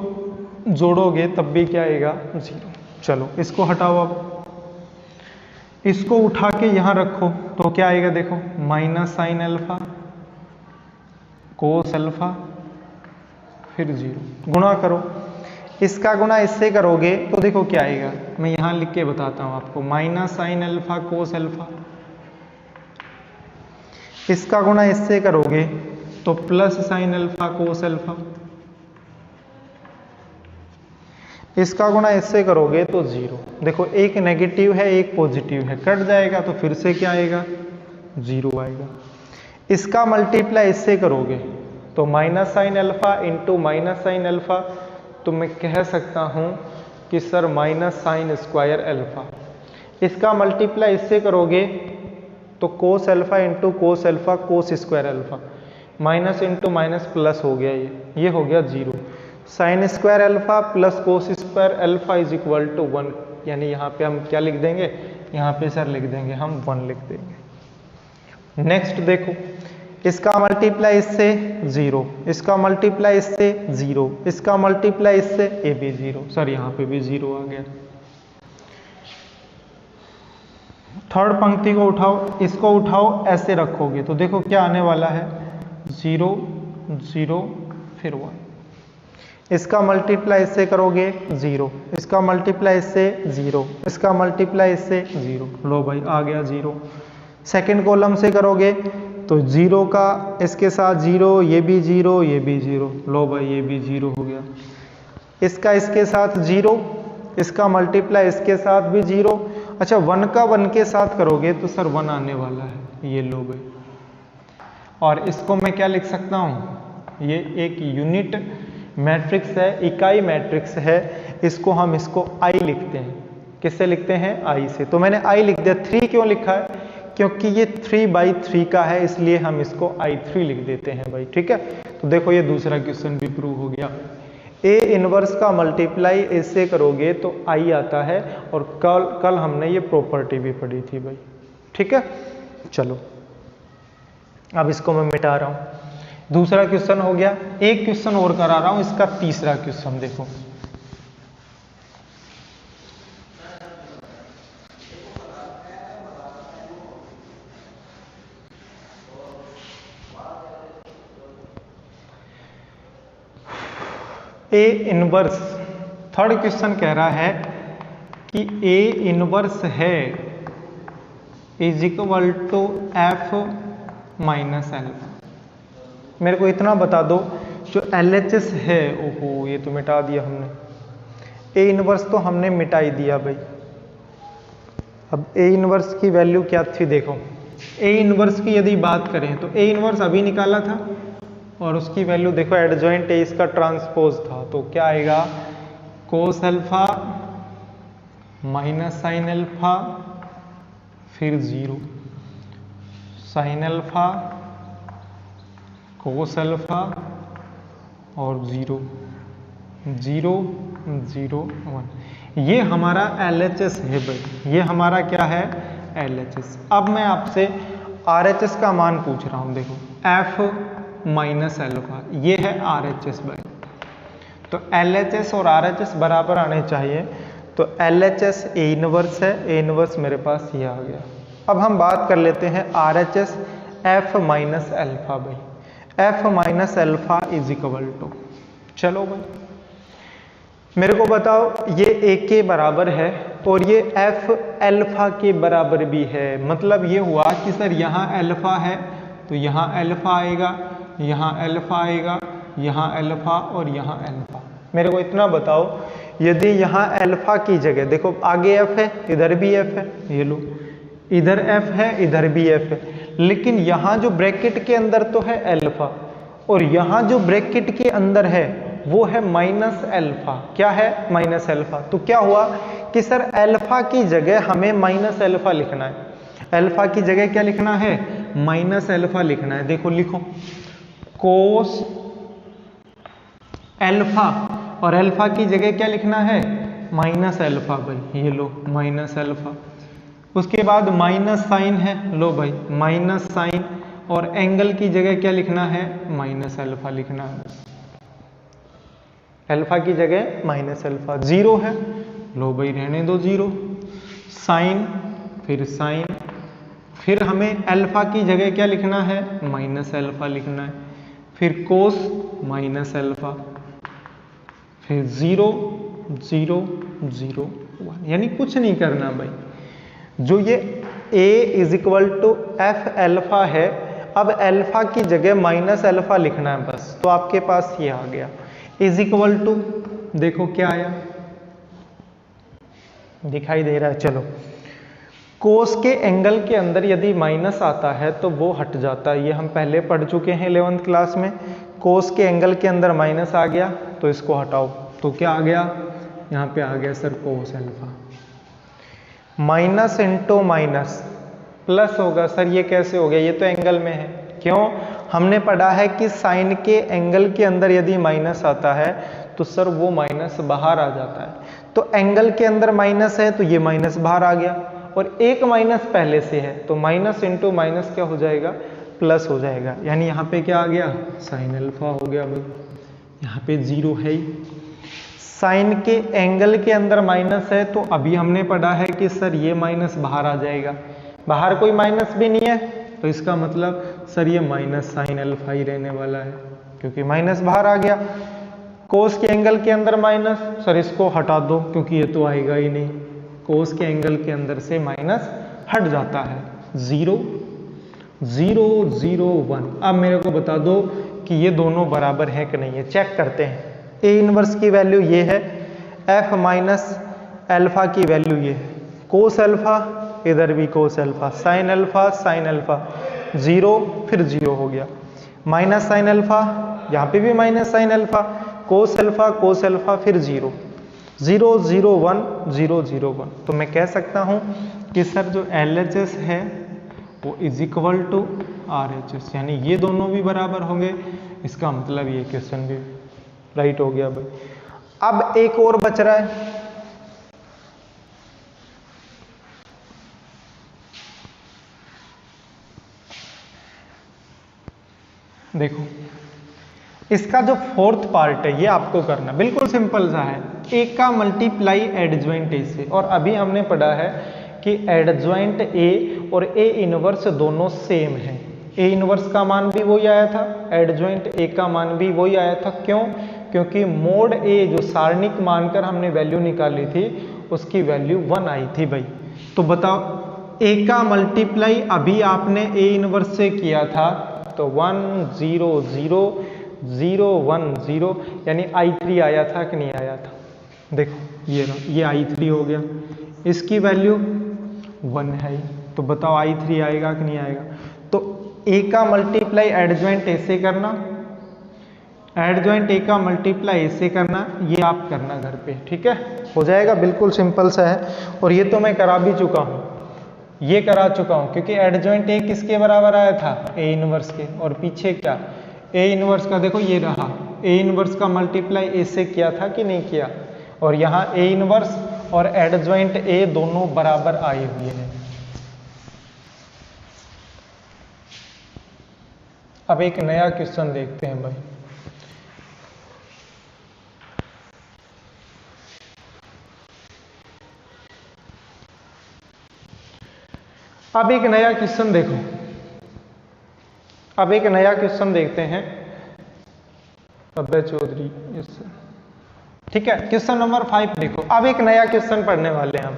जोड़ोगे तब भी क्या आएगा? 0। चलो इसको हटाओ, अब इसको उठा के यहां रखो तो क्या आएगा? देखो minus sine alpha cos alpha फिर 0, गुणा करो। इसका गुणा इससे करोगे तो देखो क्या आएगा, मैं यहां लिख के बताता हूं आपको। Minus sine alpha cos alpha, इसका गुणा इससे करोगे तो plus sign alpha cos alpha, इसका गुणा इससे करोगे तो 0। देखो एक नेगेटिव है एक पॉजिटिव है, कट जाएगा तो फिर से क्या आएगा, 0 आएगा। इसका मल्टीप्लाई इससे करोगे तो minus sine alpha into minus sine alpha, तो मैं कह सकता हूं कि sir minus sine square alpha. इसका मल्टीप्लाई इससे करोगे तो cos alpha into cos alpha cos square alpha, minus into minus plus हो गया, ये हो गया 0। Sine square alpha plus cos square alpha is equal to 1, यानी यहाँ पे हम क्या लिख देंगे, यहाँ पे सर लिख देंगे हम 1 लिख देंगे। नेक्स्ट देखो, इसका मल्टीप्लाई इससे 0, इसका मल्टीप्लाई इससे 0, इसका मल्टीप्लाई इससे, ये भी 0, सर यहाँ पे भी 0 आ गया। थर्ड पंक्ति को उठाओ, इसको उठाओ, ऐसे रखोगे तो देखो क्या आने वाला है, 0 0 फिर 1। इसका मल्टीप्लाई इससे करोगे 0, इसका मल्टीप्लाई इससे 0, इसका मल्टीप्लाई इससे 0, लो भाई आ गया 0। सेकंड कॉलम से करोगे तो 0 का इसके साथ 0, ये भी 0, ये भी 0, लो भाई ये भी 0 हो गया। इसका इसके साथ 0, इसका मल्टीप्लाई इसके साथ भी 0। अच्छा 1 का 1 के साथ करोगे तो सर 1 आने वाला है, ये लो भाई। और इसको मैं क्या लिख सकता हूँ, ये एक यूनिट मैट्रिक्स है, इकाई मैट्रिक्स है, इसको आई लिखते हैं। किससे लिखते हैं, आई से। तो मैंने आई लिख दिया। 3 क्यों लिखा है, क्योंकि ये 3/3 का है, इसलिए हम इसको I3 लिख देते हैं भाई, ठीक है। तो देखो ये दूसरा क्वेश्चन भी प्रूव हो गया। ए इनवर्स का मल्टीप्लाई इससे करोगे तो आई आता है, और कल हमने ये प्रॉपर्टी भी पढ़ी थी भाई, ठीक है। चलो अब इसको मैं मिटा रहा हूं। दूसरा क्वेश्चन हो गया। एक क्वेश्चन और करा रहा हूं, इसका तीसरा क्वेश्चन देखो। ए इनवर्स, थर्ड क्वेश्चन कह रहा है कि ए इनवर्स है is equal to F minus alpha. मेरे को इतना बता दो, जो LHS है, ओहो ये तो मिटा दिया हमने। ए इनवर्स तो हमने मिटा ही दिया भाई। अब ए इनवर्स की वैल्यू क्या थी देखो। ए इनवर्स की यदि बात करें तो ए इनवर्स अभी निकाला था, और उसकी वैल्यू देखो एडजॉइंट ए इसका ट्रांसपोज था, तो क्या आएगा, cos alpha minus sine alpha फिर 0, साइन अल्फा कोस अल्फा और 0 0 0 1। ये हमारा LHS है भाई, ये हमारा क्या है, LHS। अब मैं आपसे RHS का मान पूछ रहा हूं। देखो F माइनस अल्फा, ये है RHS भाई। तो LHS और RHS बराबर आने चाहिए, तो LHS ए इनवर्स है, ए इनवर्स मेरे पास ये आ गया। अब हम बात कर लेते हैं RHS F माइनस अल्फा भाई। F minus alpha is equal to, चलो भाई मेरे को बताओ, ये A के बराबर है और ये F अल्फा के बराबर भी है। मतलब ये हुआ कि सर यहाँ अल्फा है तो यहाँ अल्फा आएगा, यहाँ अल्फा आएगा, यहाँ अल्फा और यहाँ अल्फा। मेरे को इतना बताओ, यदि यहाँ अल्फा की जगह देखो आगे F है, इधर भी F है, ये लो इधर F है, इधर भी F है, लेकिन यहाँ जो ब्रैकेट के अंदर तो है अल्फा, और यहाँ जो ब्रैकेट के अंदर है वो है माइनस अल्फा। क्या है, माइनस अल्फा। तो क्या हुआ कि सर अल्फा की जगह हमें माइनस अल्फा लिखना है। अल्फा की जगह क्या लिखना है, माइनस अल्फा लिखना है। देखो लिखो कोस अल्फा, और अल्फा की जगह क्या लिखना है, माइनस अल्फा भाई, ये लो माइनस अल्फा। उसके बाद माइनस साइन है, लो भाई माइनस साइन, और एंगल की जगह क्या लिखना है, माइनस अल्फा लिखना है। अल्फा की जगह माइनस अल्फा। 0 है, लो भाई रहने दो 0। साइन, फिर साइन, फिर हमें अल्फा की जगह क्या लिखना है, माइनस अल्फा लिखना है। फिर कोस माइनस अल्फा, फिर 0 0 0 1, यानी कुछ नहीं करना भाई। जो ये A is equal to F alpha है, अब अल्फा की जगह माइनस अल्फा लिखना है बस। तो आपके पास ये आ गया इज इक्वल टू, देखो क्या आया, दिखाई दे रहा है? चलो, कोस के एंगल के अंदर यदि माइनस आता है तो वो हट जाता है, ये हम पहले पढ़ चुके हैं 11th क्लास में। कोस के एंगल के अंदर माइनस आ गया तो इसको हटाओ, तो क्या आ गया? यहाँ पे आ गया sir cos alpha. Minus into minus plus होगा। सर ये कैसे हो गया? ये तो एंगल में है। क्यों? हमने पढ़ा है कि साइन के एंगल के अंदर यदि माइनस आता है तो सर वो माइनस बाहर आ जाता है। तो एंगल के अंदर माइनस है तो ये माइनस बाहर आ गया, और एक माइनस पहले से है तो माइनस इंटू माइनस क्या हो जाएगा? प्लस हो जाएगा। यानी यहाँ पे क्या आ गया? साइन अल्फा हो गया भाई। यहाँ पे जीरो है ही। साइन के एंगल के अंदर माइनस है तो अभी हमने पढ़ा है कि सर ये माइनस बाहर आ जाएगा। बाहर कोई माइनस भी नहीं है तो इसका मतलब सर ये माइनस साइन अल्फा ही रहने वाला है, क्योंकि माइनस बाहर आ गया। कोस के एंगल के अंदर माइनस, सर इसको हटा दो क्योंकि ये तो आएगा ही नहीं। कोस के एंगल के अंदर से माइनस हट जाता है। 0 0 0 1। अब मेरे को बता दो कि ये दोनों बराबर हैं कि नहीं है। चेक करते हैं। ए इनवर्स की वैल्यू ये है, एफ माइनस अल्फा की वैल्यू ये है। कोस अल्फा, इधर भी कोस अल्फा, साइन अल्फा 0 फिर 0 हो गया। माइनस साइन अल्फा, यहाँ पे भी minus sine alpha, cos alpha फिर 0 0 0 1 0 0 1। तो मैं कह सकता हूँ कि सर जो LHS है वो इज इक्वल टू RHS, यानी ये दोनों भी बराबर होंगे। इसका मतलब ये क्वेश्चन भी राइट हो गया भाई। अब एक और बच रहा है। देखो, इसका जो फोर्थ पार्ट है ये आपको करना बिल्कुल सिंपल सा है। ए का मल्टीप्लाई एडजॉइंट ए से, और अभी हमने पढ़ा है कि एडजॉइंट ए और ए इनवर्स दोनों सेम है। ए इनवर्स का मान भी वही आया था, एडजॉइंट ए का मान भी वही आया था। क्यों? क्योंकि मोड ए जो सारणिक मानकर हमने वैल्यू निकाली थी उसकी वैल्यू 1 आई थी भाई। तो बताओ, ए का मल्टीप्लाई अभी आपने ए इनवर्स से किया था तो 1 0 0 0 1 0, यानी I3 आया था कि नहीं आया था? देखो ये I3 हो गया, इसकी वैल्यू 1 है। तो बताओ I3 आएगा कि नहीं आएगा? तो ए का मल्टीप्लाई एडजॉइंट ए से करना, एडजॉइंट ए का मल्टीप्लाई ए से करना, ये आप करना घर पे, ठीक है? हो जाएगा, बिल्कुल सिंपल सा है। और ये तो मैं करा भी चुका हूँ, ये करा चुका हूँ, क्योंकि एडजॉइंट ए किसके बराबर आया था? ए इनवर्स के। और पीछे क्या? ए इनवर्स का देखो ये रहा, ए इनवर्स का मल्टीप्लाई ए से किया था कि नहीं किया? और यहाँ ए इनवर्स और एडजॉइंट ए दोनों बराबर आए हुए हैं। अब एक नया क्वेश्चन देखते हैं भाई। अब एक नया क्वेश्चन देखो, अब एक नया क्वेश्चन देखते हैं अभय चौधरी, ठीक है? क्वेश्चन नंबर 5 देखो। अब एक नया क्वेश्चन पढ़ने वाले हैं हम।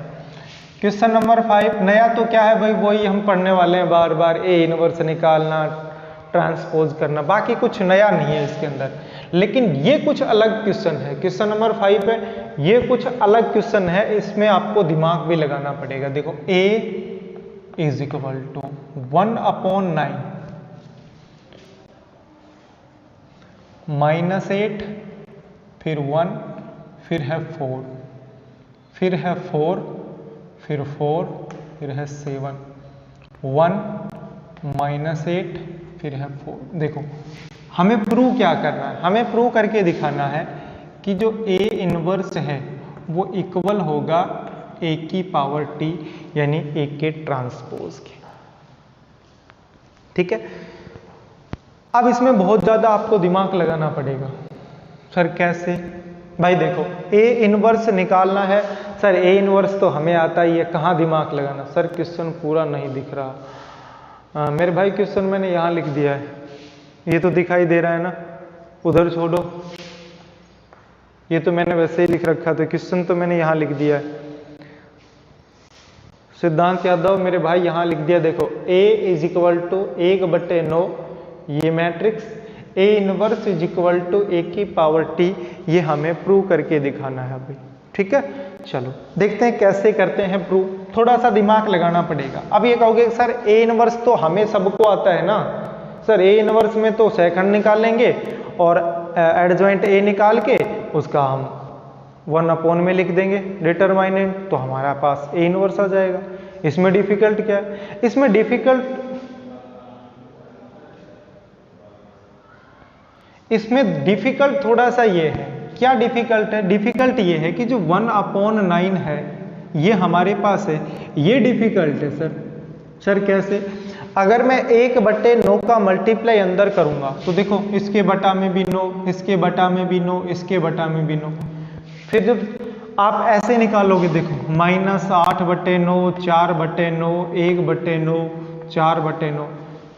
क्वेश्चन नंबर 5 नया तो क्या है भाई? वही हम पढ़ने वाले हैं बार बार, ए इनवर्स निकालना, ट्रांसपोज करना, बाकी कुछ नया नहीं है इसके अंदर। लेकिन ये कुछ अलग क्वेश्चन है। क्वेश्चन नंबर 5 है, ये कुछ अलग क्वेश्चन है, इसमें आपको दिमाग भी लगाना पड़ेगा। देखो, ए इज इक्वल टू 1/9 -8, फिर 1, फिर है 4, फिर है 4, फिर 4, फिर है 7, 1 -8, फिर है 4। देखो, हमें प्रूव क्या करना है? हमें प्रूव करके दिखाना है कि जो ए इनवर्स है वो इक्वल होगा ए की पावर टी, यानी ए के ट्रांसपोज के, ठीक है? अब इसमें बहुत ज्यादा आपको दिमाग लगाना पड़ेगा। सर कैसे? भाई देखो, ए इनवर्स निकालना है। सर ए इनवर्स तो हमें आता ही है, कहाँ दिमाग लगाना? सर क्वेश्चन पूरा नहीं दिख रहा। मेरे भाई क्वेश्चन मैंने यहाँ लिख दिया है, ये तो दिखाई दे रहा है ना? उधर छोड़ो, ये तो मैंने वैसे ही लिख रखा था, क्वेश्चन तो मैंने यहाँ लिख दिया है। सिद्धांत यादव मेरे भाई यहाँ लिख दिया, देखो, A इज इक्वल टू 1/9 ये matrix, A inverse is equal to A की पावर टी, ये हमें प्रूव करके दिखाना है भाई, ठीक है, चलो देखते हैं कैसे करते हैं प्रूव। थोड़ा सा दिमाग लगाना पड़ेगा। अब ये कहोगे सर ए इनवर्स तो हमें सबको आता है ना सर, ए इनवर्स में तो सेकंड निकाल लेंगे और एडजॉइंट ए निकाल के उसका हम 1 में लिख देंगे डिटरमाइनेंट, तो हमारा पास ए इनवर्स आ जाएगा। इसमें डिफिकल्ट क्या है? इसमें डिफिकल्ट थोड़ा सा ये है। क्या डिफिकल्ट है? डिफिकल्ट ये है कि जो 1/9 है ये हमारे पास है, ये डिफिकल्ट है सर। सर कैसे? अगर मैं 1/9 का मल्टीप्लाई अंदर करूंगा तो देखो इसके बटा में भी 9, इसके बटा में भी 9, इसके बटा में भी 9। फिर जब आप ऐसे निकालोगे देखो -8/9, 4/9, 1/9, 4/9,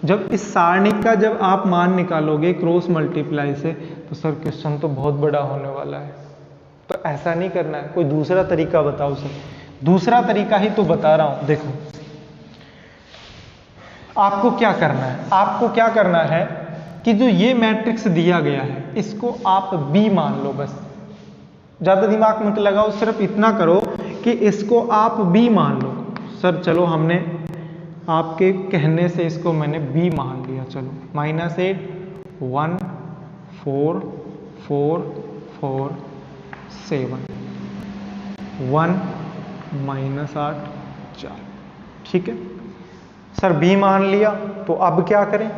जब इस सारणी का जब आप मान निकालोगे क्रॉस मल्टीप्लाई से तो सर क्वेश्चन तो बहुत बड़ा होने वाला है। तो ऐसा नहीं करना है, कोई दूसरा तरीका बताओ सर। दूसरा तरीका ही तो बता रहा हूं। देखो आपको क्या करना है, आपको क्या करना है कि जो ये मैट्रिक्स दिया गया है इसको आप बी मान लो। बस ज्यादा दिमाग मत लगाओ, सिर्फ इतना करो कि इसको आप बी मान लो। सर चलो हमने आपके कहने से इसको मैंने बी मान लिया। चलो -8 1 4 4 4 7 1 -8 4, ठीक है सर बी मान लिया। तो अब क्या करें?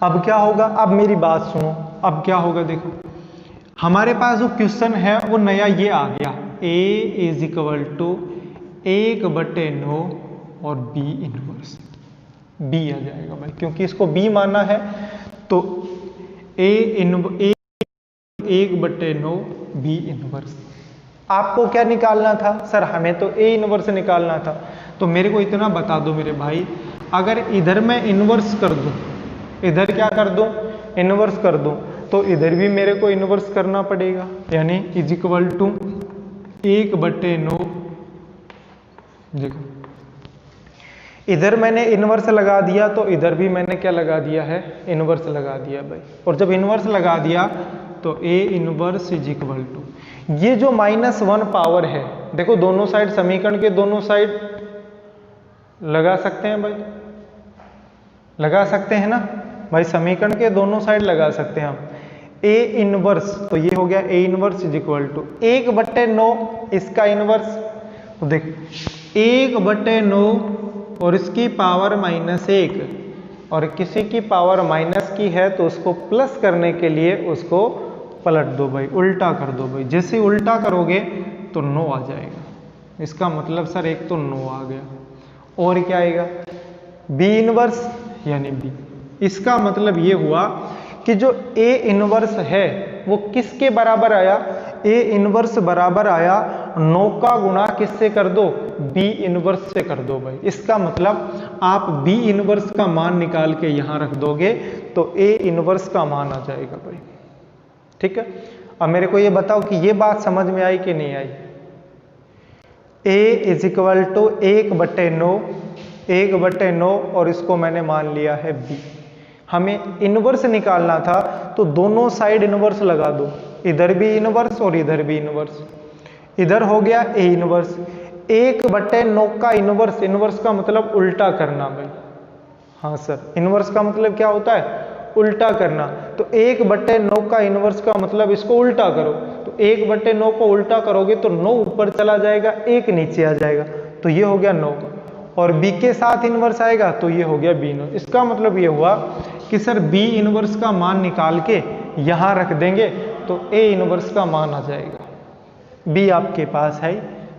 अब क्या होगा? अब मेरी बात सुनो, अब क्या होगा देखो, हमारे पास जो क्वेश्चन है वो नया ये आ गया, A = 1/9 और B इनवर्स। B आ जाएगा भाई, क्योंकि इसको B माना है तो A 1/9 B इनवर्स। आपको क्या निकालना था? सर हमें तो A इनवर्स निकालना था। तो मेरे को इतना बता दो मेरे भाई, अगर इधर मैं इनवर्स कर दूं, इधर क्या कर दूं? इनवर्स कर दूं, तो इधर भी मेरे को इनवर्स करना पड़ेगा, यानी = 1/9। देखो इधर मैंने इनवर्स लगा दिया तो इधर भी मैंने क्या लगा दिया है? इनवर्स लगा दिया भाई। और जब इनवर्स लगा दिया तो A इनवर्स = ये जो -1 पावर है, देखो दोनों साइड समीकरण के दोनों साइड लगा सकते हैं भाई, लगा सकते हैं ना भाई, समीकरण के दोनों साइड लगा सकते हैं हम। A इनवर्स, तो ये हो गया A इनवर्स = 1/9 इसका इनवर्स। तो देख 1/9 और इसकी पावर -1, और किसी की पावर माइनस की है तो उसको प्लस करने के लिए उसको पलट दो भाई, उल्टा कर दो भाई। जैसे उल्टा करोगे तो 9 आ जाएगा। इसका मतलब सर एक तो 9 आ गया, और क्या आएगा? B इनवर्स यानी B। इसका मतलब ये हुआ कि जो A इनवर्स है वो किसके बराबर आया? A इनवर्स बराबर आया 9 का गुणा किससे कर दो? B इनवर्स से कर दो भाई। इसका मतलब आप B इनवर्स का मान निकाल के यहां रख दोगे तो A इनवर्स का मान आ जाएगा भाई, ठीक है। अब मेरे को ये बताओ कि ये बात समझ में आई कि नहीं आई? A = 1/9 और इसको मैंने मान लिया है B। हमें इनवर्स निकालना था तो दोनों साइड इनवर्स लगा दो, इधर भी इनवर्स और इधर भी इनवर्स। इधर हो गया A इनवर्स, 1/9 का इनवर्स, इनवर्स का मतलब उल्टा करना भाई। हाँ सर, इनवर्स का मतलब क्या होता है? उल्टा करना। तो 1/9 का इनवर्स का मतलब इसको उल्टा करो, तो 1/9 को उल्टा करोगे तो 9 ऊपर चला जाएगा, 1 नीचे आ जाएगा, तो ये हो गया 9। और B के साथ इनवर्स आएगा तो ये हो गया B इनवर्स। इसका मतलब ये हुआ कि सर B इनवर्स का मान निकाल के यहां रख देंगे तो A इनवर्स का मान आ जाएगा। B आपके पास है,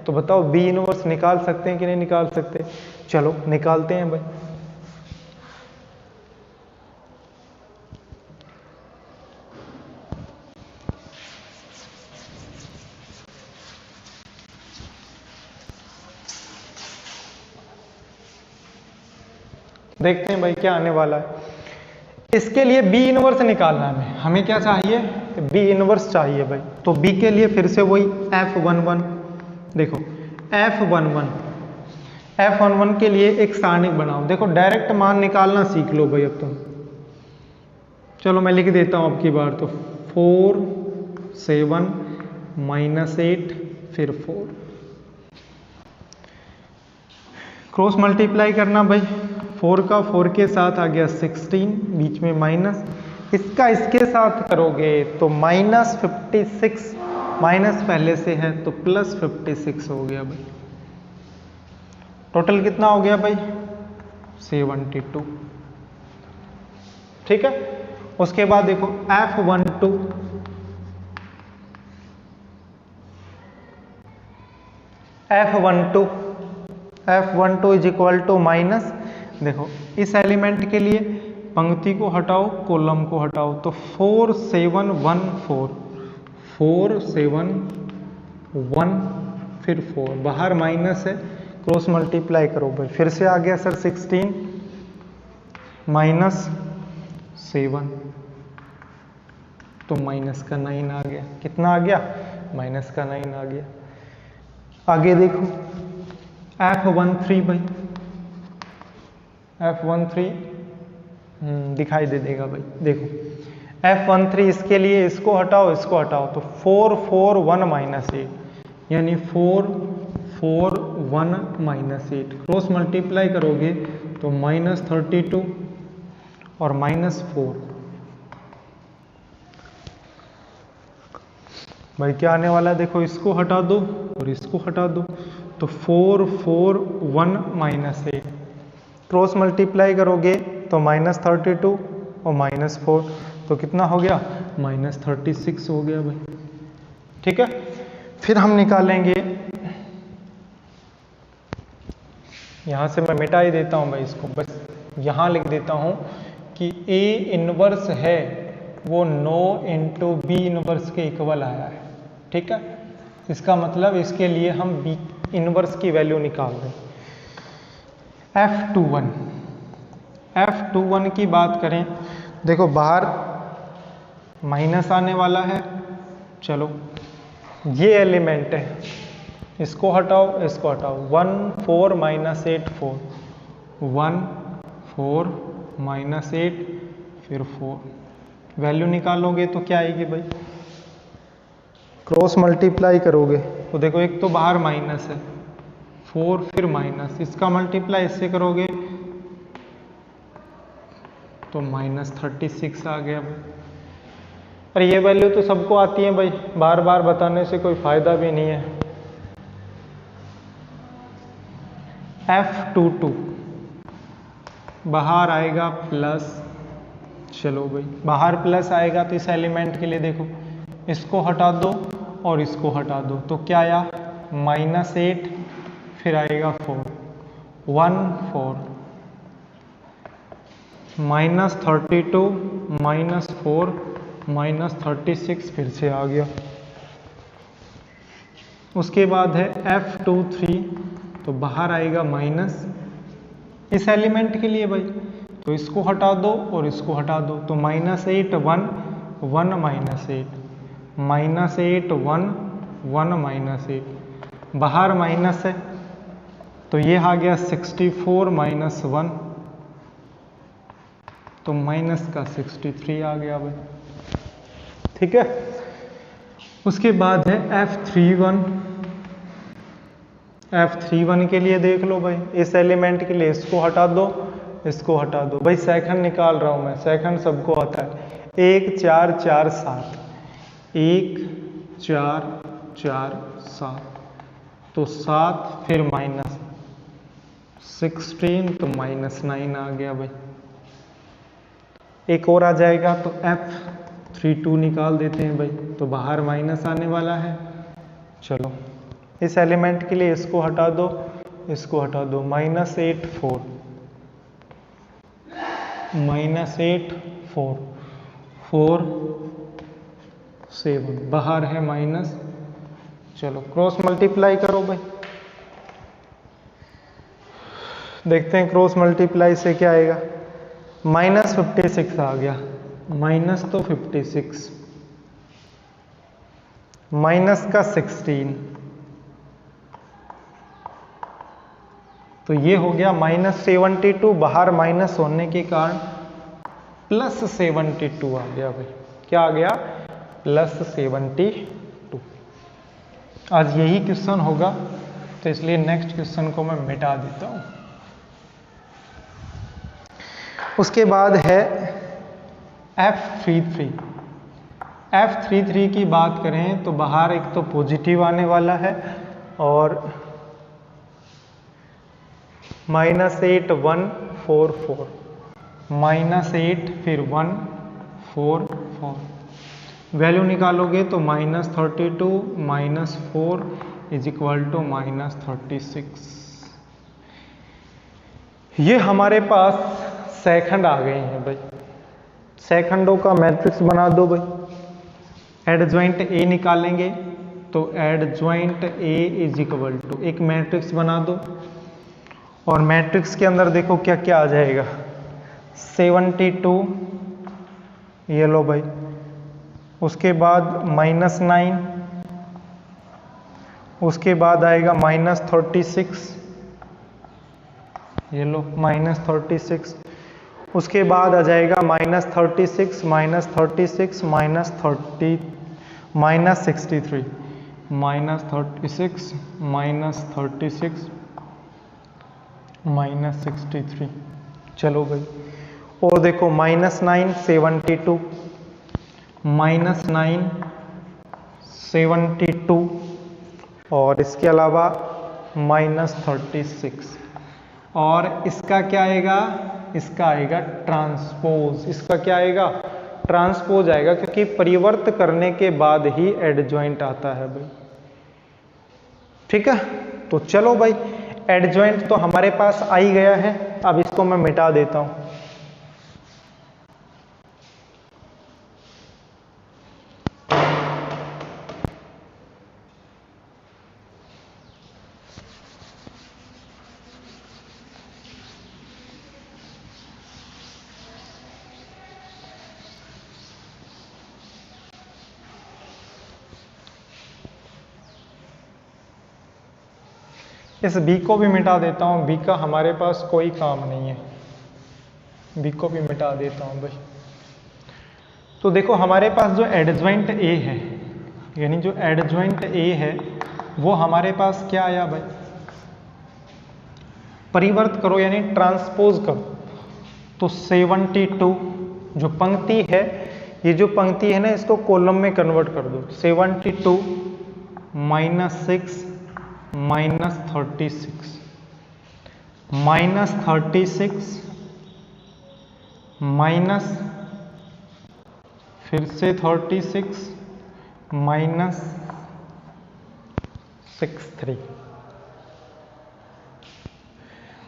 तो बताओ B इनवर्स निकाल सकते हैं कि नहीं निकाल सकते? चलो निकालते हैं भाई। देखते हैं भाई क्या आने वाला है। इसके लिए B इनवर्स निकालना है हमें क्या चाहिए? B इनवर्स चाहिए भाई। तो B के लिए फिर से वही F11, देखो F11 के लिए एक सारणिक बनाओ। देखो डायरेक्ट मान निकालना सीख लो भाई अब तुम। चलो मैं लिख देता हूं अब की बार, तो 4 7 -8 फिर 4। क्रॉस मल्टीप्लाई करना भाई, 4 का 4 के साथ आ गया 16, बीच में माइनस, इसका इसके साथ करोगे तो -56, माइनस पहले से है तो +56 हो गया भाई। टोटल कितना हो गया भाई? 72। ठीक है। उसके बाद देखो F12 is equal to minus, देखो इस एलिमेंट के लिए पंक्ति को हटाओ, कॉलम को हटाओ, तो 4714, 4714 फिर 4, बाहर माइनस है, क्रॉस मल्टीप्लाई करो भाई, फिर से आ गया सर 16 -7, तो माइनस का 9 आ गया। कितना आ गया? माइनस का 9 आ गया। आगे देखो F13 भाई, F13 दिखाई दे देगा भाई, देखो F13 इसके लिए इसको हटाओ, इसको हटाओ, तो 441 -8, यानी 441 -8, क्रॉस मल्टीप्लाई करोगे तो -32 और -4, भाई क्या आने वाला है? देखो इसको हटा दो और इसको हटा दो, तो 441 -8, क्रॉस मल्टीप्लाई करोगे तो -32 और -4, तो कितना हो गया? -36 हो गया भाई। ठीक है। फिर हम निकालेंगे, यहां से मैं मिटा ही देता हूं भाई इसको, बस यहां लिख देता हूं कि A इनवर्स है वो 9 × B इनवर्स के इक्वल आया है। ठीक है। इसका मतलब इसके लिए हम B इनवर्स की वैल्यू निकाल रहे हैं। F21 की बात करें, देखो बाहर माइनस आने वाला है, चलो ये एलिमेंट है, इसको हटाओ, इसको हटाओ, 1 4 -8 4, 1 4 -8 फिर 4, वैल्यू निकालोगे तो क्या आएगी भाई? क्रॉस मल्टीप्लाई करोगे तो देखो एक तो बाहर माइनस है, 4 फिर माइनस, इसका मल्टीप्लाई इससे करोगे तो -36 आ गया भाई। और ये वैल्यू तो सबको आती है भाई, बार बार बताने से कोई फायदा भी नहीं है। F22 बाहर आएगा प्लस, चलो भाई बाहर प्लस आएगा तो इस एलिमेंट के लिए देखो इसको हटा दो और इसको हटा दो, तो क्या आया? -8 फिर आएगा 4, 1 4, -32 -4 -36 फिर से आ गया। उसके बाद है F23, तो बाहर आएगा माइनस इस एलिमेंट के लिए भाई, तो इसको हटा दो और इसको हटा दो, तो -8 1 1 -8 -8 1 1 -8, बाहर माइनस है तो ये आ गया 64 -1, तो माइनस का 63 आ गया भाई। ठीक है। उसके बाद है F31 के लिए देख लो भाई, इस एलिमेंट के लिए इसको हटा दो, इसको हटा दो भाई, सेकंड निकाल रहा हूं मैं, सेकंड सबको आता है, 1 4 4 7, 1 4 4 7, तो 7 फिर माइनस 16, तो -9 आ गया भाई। एक और आ जाएगा तो F32 निकाल देते हैं भाई, तो बाहर माइनस आने वाला है, चलो इस एलिमेंट के लिए इसको हटा दो, इसको हटा दो, -8 4 -8 4 4 7, बाहर है माइनस, चलो क्रॉस मल्टीप्लाई करो भाई, देखते हैं क्रॉस मल्टीप्लाई से क्या आएगा। -56 आ गया, माइनस तो 56, माइनस का 16, तो ये हो गया -72, बाहर माइनस होने के कारण +72 आ गया भाई। क्या आ गया? +72। आज यही क्वेश्चन होगा, तो इसलिए नेक्स्ट क्वेश्चन को मैं मिटा देता हूं। उसके बाद है F33। F33 की बात करें तो बाहर एक तो पॉजिटिव आने वाला है और -8 1 4 4, -8 फिर 1 4 4, वैल्यू निकालोगे तो -32 -4 इज इक्वल टू -36। ये हमारे पास सेकंड आ गए हैं भाई। सेकंडों का मैट्रिक्स बना दो भाई। एडजॉइंट ए निकालेंगे तो adjoint A is equal to, एक मैट्रिक्स बना दो और मैट्रिक्स के अंदर देखो क्या क्या आ जाएगा। 72, ये लो भाई। उसके बाद -9, उसके बाद आएगा -36, ये लो -36। उसके बाद आ जाएगा -36 -36 -33 -63। चलो भाई, और देखो -9 72, -9 72, और इसके अलावा -36। और इसका क्या आएगा, इसका आएगा ट्रांसपोज। इसका क्या आएगा, ट्रांसपोज आएगा, क्योंकि परिवर्त करने के बाद ही एडजॉइंट आता है भाई। ठीक है, तो चलो भाई, एडजॉइंट तो हमारे पास आ ही गया है। अब इसको मैं मिटा देता हूं। इस बी को भी मिटा देता हूं। बी का हमारे पास कोई काम नहीं है, बी को भी मिटा देता हूं भाई। तो देखो हमारे पास जो एडजॉइंट ए है, यानी जो एडजॉइंट ए है वो हमारे पास क्या आया भाई, परिवर्त करो यानी ट्रांसपोज करो। तो 72 जो पंक्ति है, ये जो पंक्ति है ना, इसको कॉलम में कन्वर्ट कर दो। 72 -6 -36 -36 माइनस फिर से 36 -63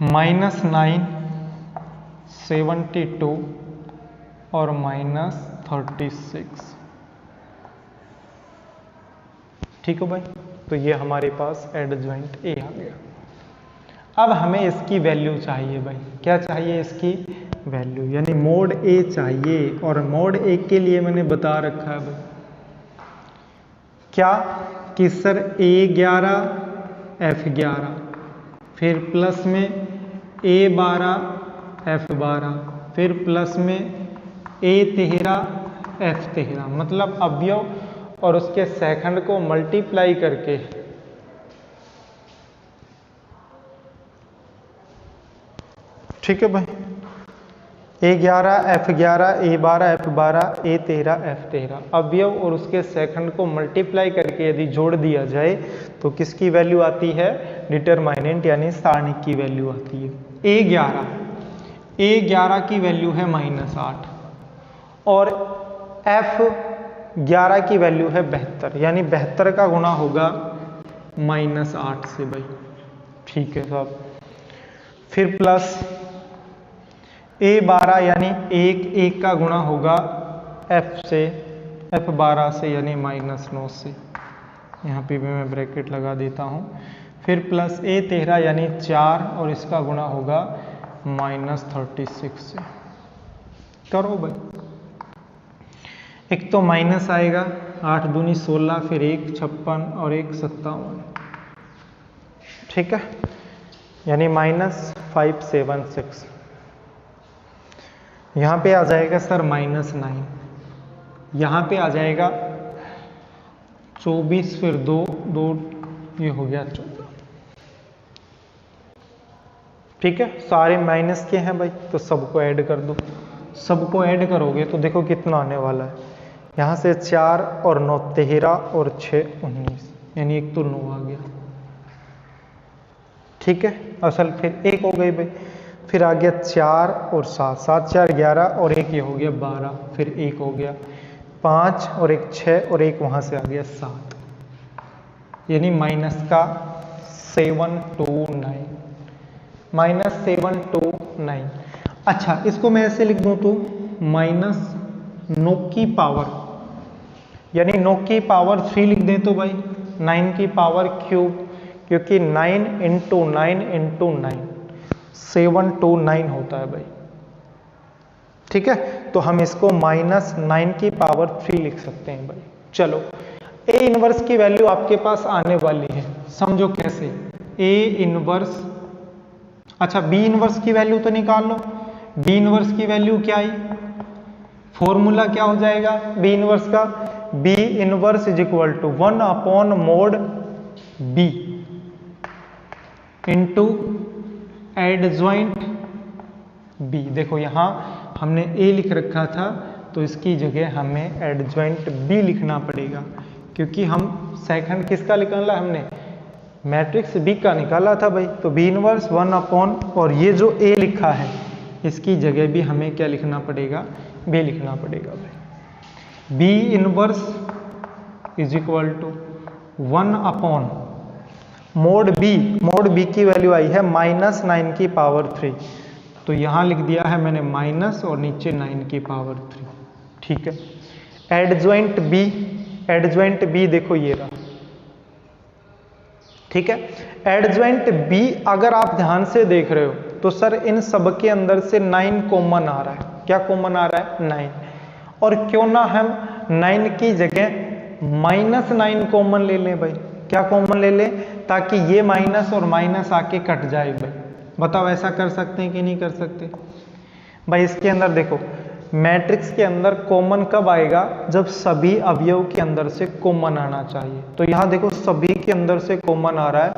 -9 72 और -36। ठीक है भाई, तो ये हमारे पास एडजॉइंट ए आ गया। अब हमें इसकी वैल्यू चाहिए भाई। क्या चाहिए, इसकी वैल्यू, यानी मोड ए चाहिए। और मोड ए के लिए मैंने बता रखा है भाई क्या, कि सर A11 F11, फिर प्लस में A12 F12, फिर प्लस में A13 F13, मतलब अवयव और उसके सेकंड को मल्टीप्लाई करके ठीक है भाई, A11 F11 A12 F12 A13 F13 अवयव और उसके सेकंड को मल्टीप्लाई करके यदि जोड़ दिया जाए तो किसकी वैल्यू आती है, डिटरमाइनेंट यानी सारणिक की वैल्यू आती है। A11 की वैल्यू है -8 और F11 की वैल्यू है 72, यानी 72 का गुणा होगा -8 से भाई। ठीक है साहब, फिर प्लस A12 यानी 1 का गुणा होगा F12 से यानी -9 से, यहाँ पे भी मैं ब्रैकेट लगा देता हूँ। फिर प्लस A13 यानी 4 और इसका गुणा होगा -36 से। करो भाई, एक तो माइनस आएगा, 8 दूनी 16, फिर 1 56 और 1 57। ठीक है, यानी -576। यहाँ पे आ जाएगा सर -9, यहाँ पे आ जाएगा 24 फिर 2 2 ये हो गया 14। ठीक है, सारे माइनस के हैं भाई, तो सबको ऐड कर दो। सबको ऐड करोगे तो देखो कितना आने वाला है। यहाँ से 4 और 9 13 और 6 19, यानी एक तो 9 आ गया। ठीक है, असल फिर एक हो गई भाई। फिर आ गया 4 और 7, 7 4 11 और एक ये हो गया 12, फिर एक हो गया 5 और एक 6 और एक वहाँ से आ गया 7, यानी माइनस का 729, -729। अच्छा, इसको मैं ऐसे लिख दूं तो माइनस 9 की पावर, यानी 9 की पावर 3 लिख दें तो भाई 9 की पावर क्यूब, क्योंकि 9 इंटू 9 इंटू 9 729 होता है भाई। ठीक है, तो हम इसको -9 की पावर 3 लिख सकते हैं भाई। चलो, ए इनवर्स की वैल्यू आपके पास आने वाली है, समझो कैसे। ए इनवर्स, अच्छा बी इनवर्स की वैल्यू तो निकाल लो। बी इनवर्स की वैल्यू क्या आई, फॉर्मूला क्या हो जाएगा बी इनवर्स का, B inverse is equal to 1 upon mod B into adjoint B. देखो यहां हमने ए लिख रखा था, तो इसकी जगह हमें एडजॉइंट बी लिखना पड़ेगा, क्योंकि हम सेकंड किसका निकाला, हमने मैट्रिक्स बी का निकाला था भाई। तो बी इनवर्स 1 अपॉन, और ये जो ए लिखा है इसकी जगह भी हमें क्या लिखना पड़ेगा, बी लिखना पड़ेगा भाई। B inverse is equal to 1 upon mod B की वैल्यू आई है -9 की पावर 3, तो यहां लिख दिया है मैंने माइनस और नीचे 9 की पावर 3। ठीक है, एडजॉइंट बी देखो ये रहा। ठीक है, एडजॉइंट बी अगर आप ध्यान से देख रहे हो तो सर इन सब के अंदर से 9 कॉमन आ रहा है। क्या कॉमन आ रहा है, 9। और क्यों ना हम 9 की जगह -9 कॉमन ले लें भाई। क्या कॉमन ले लें, ताकि ये माइनस और माइनस आके कट जाए भाई। बताओ ऐसा कर सकते हैं कि नहीं कर सकते भाई। इसके अंदर देखो, मैट्रिक्स के अंदर कॉमन कब आएगा, जब सभी अवयव के अंदर से कॉमन आना चाहिए। तो यहां देखो सभी के अंदर से कॉमन आ रहा है,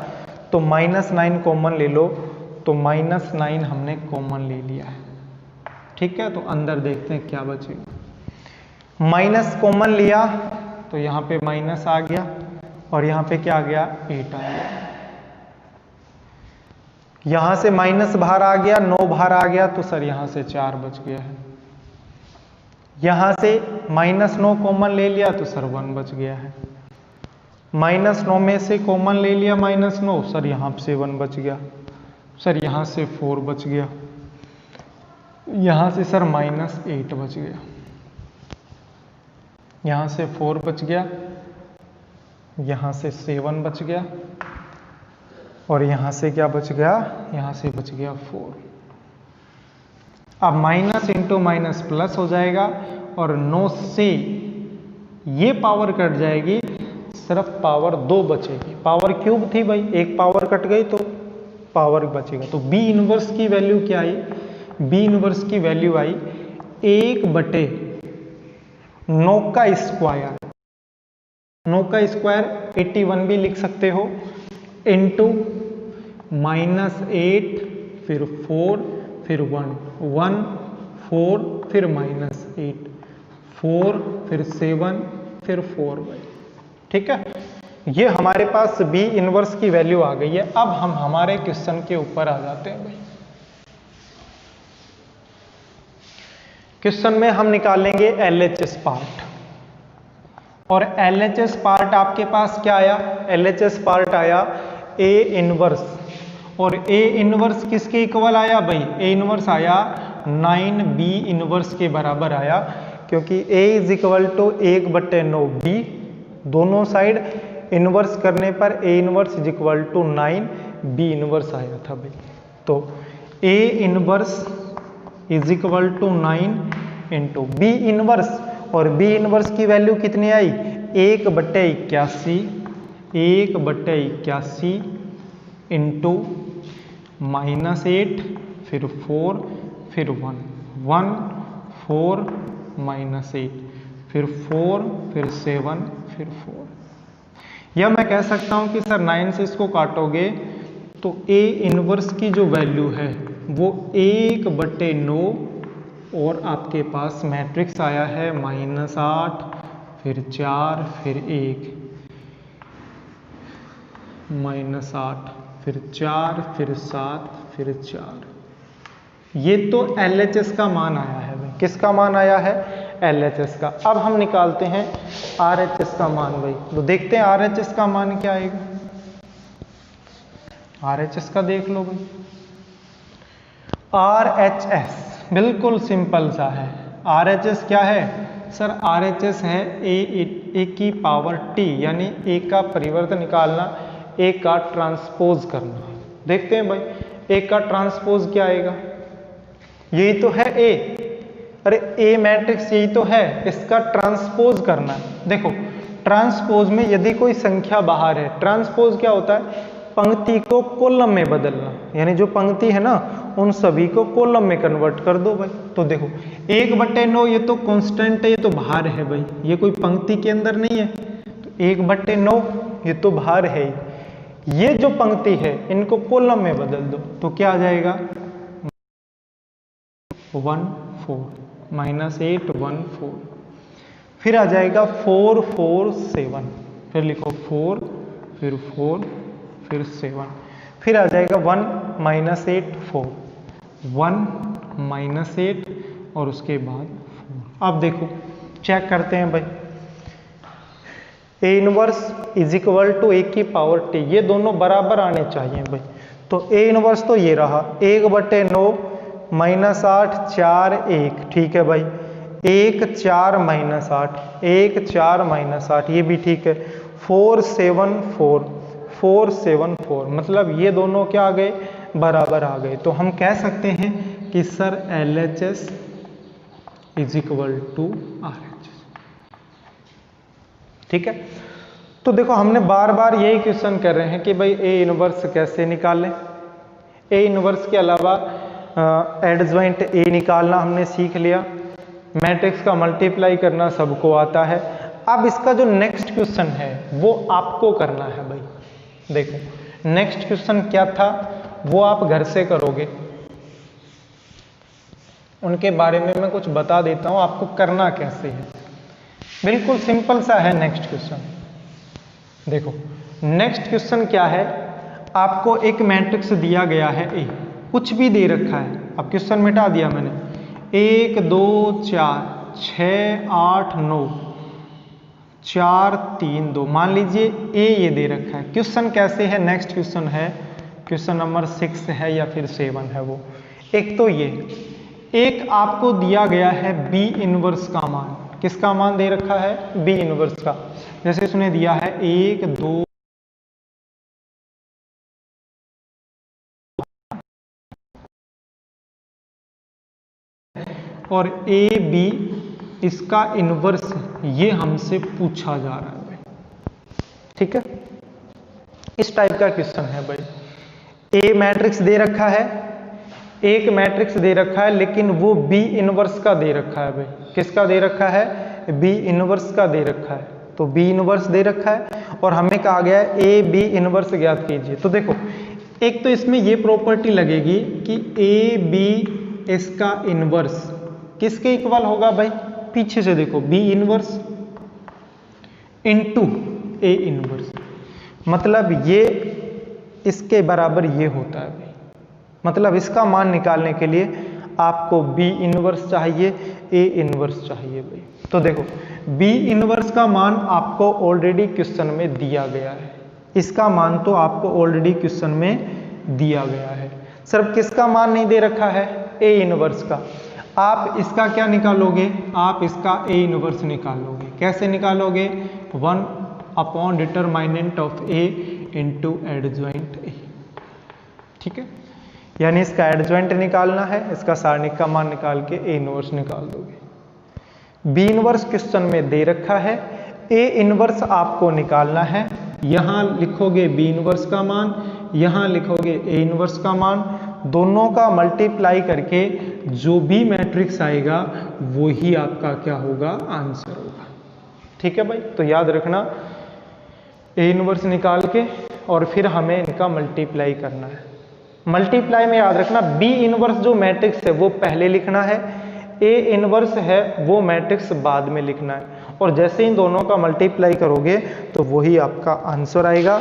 तो -9 कॉमन ले लो, तो -9 हमने कॉमन ले लिया है। ठीक है, तो अंदर देखते हैं क्या बचेगा। माइनस कॉमन लिया तो यहाँ पे माइनस आ गया, और यहाँ पे क्या आ गया, 8 आ गया। यहां से माइनस बाहर आ गया, 9 बाहर आ गया, तो सर यहां से 4 बच गया है। यहां से -9 कॉमन ले लिया तो सर 1 बच गया है। -9 में से कॉमन ले लिया -9, सर यहां से 1 बच गया। सर यहां से 4 बच गया। यहां से सर -8 बच गया। यहां से 4 बच गया, यहां से 7 बच गया, और यहां से क्या बच गया, यहां से बच गया 4। अब माइनस इंटू माइनस प्लस हो जाएगा, और 9 से ये पावर कट जाएगी, सिर्फ पावर 2 बचेगी। पावर क्यूब थी भाई, एक पावर कट गई तो पावर बचेगा। तो बी इनवर्स की वैल्यू क्या आई, बी इनवर्स की वैल्यू आई 1/9 का स्क्वायर। 9 का स्क्वायर 81 भी लिख सकते हो, इंटू -8 फिर 4 फिर 1 4 फिर -8 4 फिर 7 फिर 4 भाई। ठीक है, ये हमारे पास बी इनवर्स की वैल्यू आ गई है। अब हम हमारे क्वेश्चन के ऊपर आ जाते हैं भाई। क्वेश्चन में हम निकालेंगे एलएचएस पार्ट, और एलएचएस पार्ट आपके पास क्या आया, एलएचएस पार्ट आया ए इनवर्स, और ए इनवर्स किसके इक्वल आया भाई, ए इनवर्स आया 9 बी इनवर्स के बराबर आया, क्योंकि A is equal to 1/9 B, दोनों साइड इनवर्स करने पर A inverse is equal to 9 B inverse आया था भाई। तो A inverse is equal to 9 into B inverse, और बी इनवर्स की वैल्यू कितनी आई, 1/81 इंटू -8 फिर 4 फिर 1 4 -8 फिर 4 फिर 7 फिर 4। या मैं कह सकता हूं कि सर 9 से इसको काटोगे तो ए इनवर्स की जो वैल्यू है वो 1/9 और आपके पास मैट्रिक्स आया है -8 फिर 4 फिर 1, -8 फिर 4 फिर 7 फिर 4। ये तो LHS का मान आया है भाई। किसका मान आया है? LHS का। अब हम निकालते हैं RHS का मान भाई। तो देखते हैं RHS का मान क्या आएगा। RHS का देख लो भाई। RHS बिल्कुल सिंपल सा है। RHS क्या है सर? RHS है ए की पावर T, यानी A का परिवर्तन निकालना, A का ट्रांसपोज करना। देखते हैं भाई A का ट्रांसपोज क्या आएगा। यही तो है A, अरे A मैट्रिक्स यही तो है, इसका ट्रांसपोज करना है। देखो ट्रांसपोज में यदि कोई संख्या बाहर है, ट्रांसपोज क्या होता है? पंक्ति को कॉलम में बदलना, यानी जो पंक्ति है ना उन सभी को कॉलम में कन्वर्ट कर दो भाई। तो देखो 1/9 ये तो कांस्टेंट है, ये तो बाहर है भाई, ये कोई पंक्ति के अंदर नहीं है। तो 1/9 ये तो बाहर है ही। ये जो पंक्ति है इनको कॉलम में बदल दो तो क्या आ जाएगा? 1 4 -8 1 4। फिर आ जाएगा 4 4 7। फिर लिखो 4 फिर 4 फिर 7। फिर आ जाएगा 1 -8 4, 1 -8 और उसके बाद 4। अब देखो चेक करते हैं भाई। A inverse is equal to A की पावर T, ये दोनों बराबर आने चाहिए भाई। तो A इनवर्स तो ये रहा 1/9 -8 4 1, ठीक है भाई। 1 4 -8 1 4 -8 ये भी ठीक है। 4 7 4 4 7 4, मतलब ये दोनों क्या आ गए? बराबर आ गए। तो हम कह सकते हैं कि sir LHS is equal to RHS, ठीक है। तो देखो हमने बार बार यही क्वेश्चन कर रहे हैं कि भाई A इनवर्स कैसे निकालें। A इनवर्स के अलावा एडजॉइंट A निकालना हमने सीख लिया। मैट्रिक्स का मल्टीप्लाई करना सबको आता है। अब इसका जो नेक्स्ट क्वेश्चन है वो आपको करना है भाई। देखो नेक्स्ट क्वेश्चन क्या था वो आप घर से करोगे, उनके बारे में मैं कुछ बता देता हूं आपको करना कैसे है। बिल्कुल सिंपल सा है नेक्स्ट क्वेश्चन। देखो नेक्स्ट क्वेश्चन क्या है, आपको एक मैट्रिक्स दिया गया है A, कुछ भी दे रखा है। अब क्वेश्चन मिटा दिया मैंने। 1 2 4 6 8 9 4 3 2, मान लीजिए A ये दे रखा है। क्वेश्चन कैसे है? नेक्स्ट क्वेश्चन है क्वेश्चन नंबर 6 है या फिर 7 है वो। एक तो ये, एक आपको दिया गया है B इनवर्स का मान। किसका मान दे रखा है? B इनवर्स का। जैसे इसने दिया है 1 2 और AB इसका इनवर्स, ये हमसे पूछा जा रहा है भाई, ठीक है। इस टाइप का क्वेश्चन है भाई। A मैट्रिक्स दे रखा है, एक मैट्रिक्स दे रखा है, लेकिन वो B इनवर्स का दे रखा है भाई। किसका दे रखा है? B इनवर्स का दे रखा है। तो B इनवर्स दे रखा है और हमें कहा गया है A B इनवर्स ज्ञात कीजिए। तो देखो एक तो इसमें ये प्रॉपर्टी लगेगी कि A B इसका इनवर्स किसके इक्वल होगा भाई? पीछे से देखो B inverse into A inverse, मतलब ये इसके बराबर ये होता है भाई। मतलब इसका मान निकालने के लिए आपको B इनवर्स चाहिए, A इनवर्स चाहिए भाई। तो देखो B इनवर्स का मान आपको ऑलरेडी क्वेश्चन में दिया गया है, इसका मान तो आपको ऑलरेडी क्वेश्चन में दिया गया है। सिर्फ किसका मान नहीं दे रखा है? A इनवर्स का। आप इसका क्या निकालोगे? आप इसका A इनवर्स निकालोगे। कैसे निकालोगे? 1 determinant of A into adjoint A, ठीक है। यानी इसका एडजॉइंट निकालना है, इसका सारणिक का मान निकाल के A इनवर्स निकाल दोगे। B इनवर्स क्वेश्चन में दे रखा है, A इनवर्स आपको निकालना है। यहां लिखोगे B इनवर्स का मान, यहां लिखोगे A इनवर्स का मान, दोनों का मल्टीप्लाई करके जो भी मैट्रिक्स आएगा वो ही आपका क्या होगा? आंसर होगा, ठीक है भाई। तो याद रखना ए इनवर्स निकाल के और फिर हमें इनका मल्टीप्लाई करना है। मल्टीप्लाई में याद रखना बी इनवर्स जो मैट्रिक्स है वो पहले लिखना है, ए इनवर्स है वो मैट्रिक्स बाद में लिखना है, और जैसे इन दोनों का मल्टीप्लाई करोगे तो वही आपका आंसर आएगा।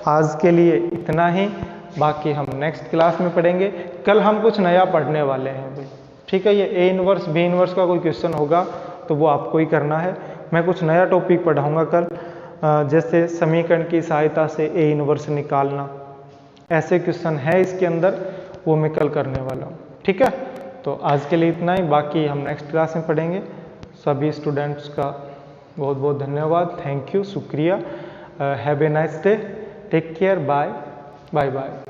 आज के लिए इतना ही, बाकी हम नेक्स्ट क्लास में पढ़ेंगे। कल हम कुछ नया पढ़ने वाले हैं भाई, ठीक है। ये ए इनवर्स बी इनवर्स का कोई क्वेश्चन होगा तो वो आपको ही करना है। मैं कुछ नया टॉपिक पढ़ाऊंगा कल, जैसे समीकरण की सहायता से ए इनवर्स निकालना, ऐसे क्वेश्चन है इसके अंदर, वो मैं कल करने वाला हूँ, ठीक है। तो आज के लिए इतना ही, बाकी हम नेक्स्ट क्लास में पढ़ेंगे। सभी स्टूडेंट्स का बहुत बहुत धन्यवाद, थैंक यू, शुक्रिया। Have a nice day, take care, bye bye bye.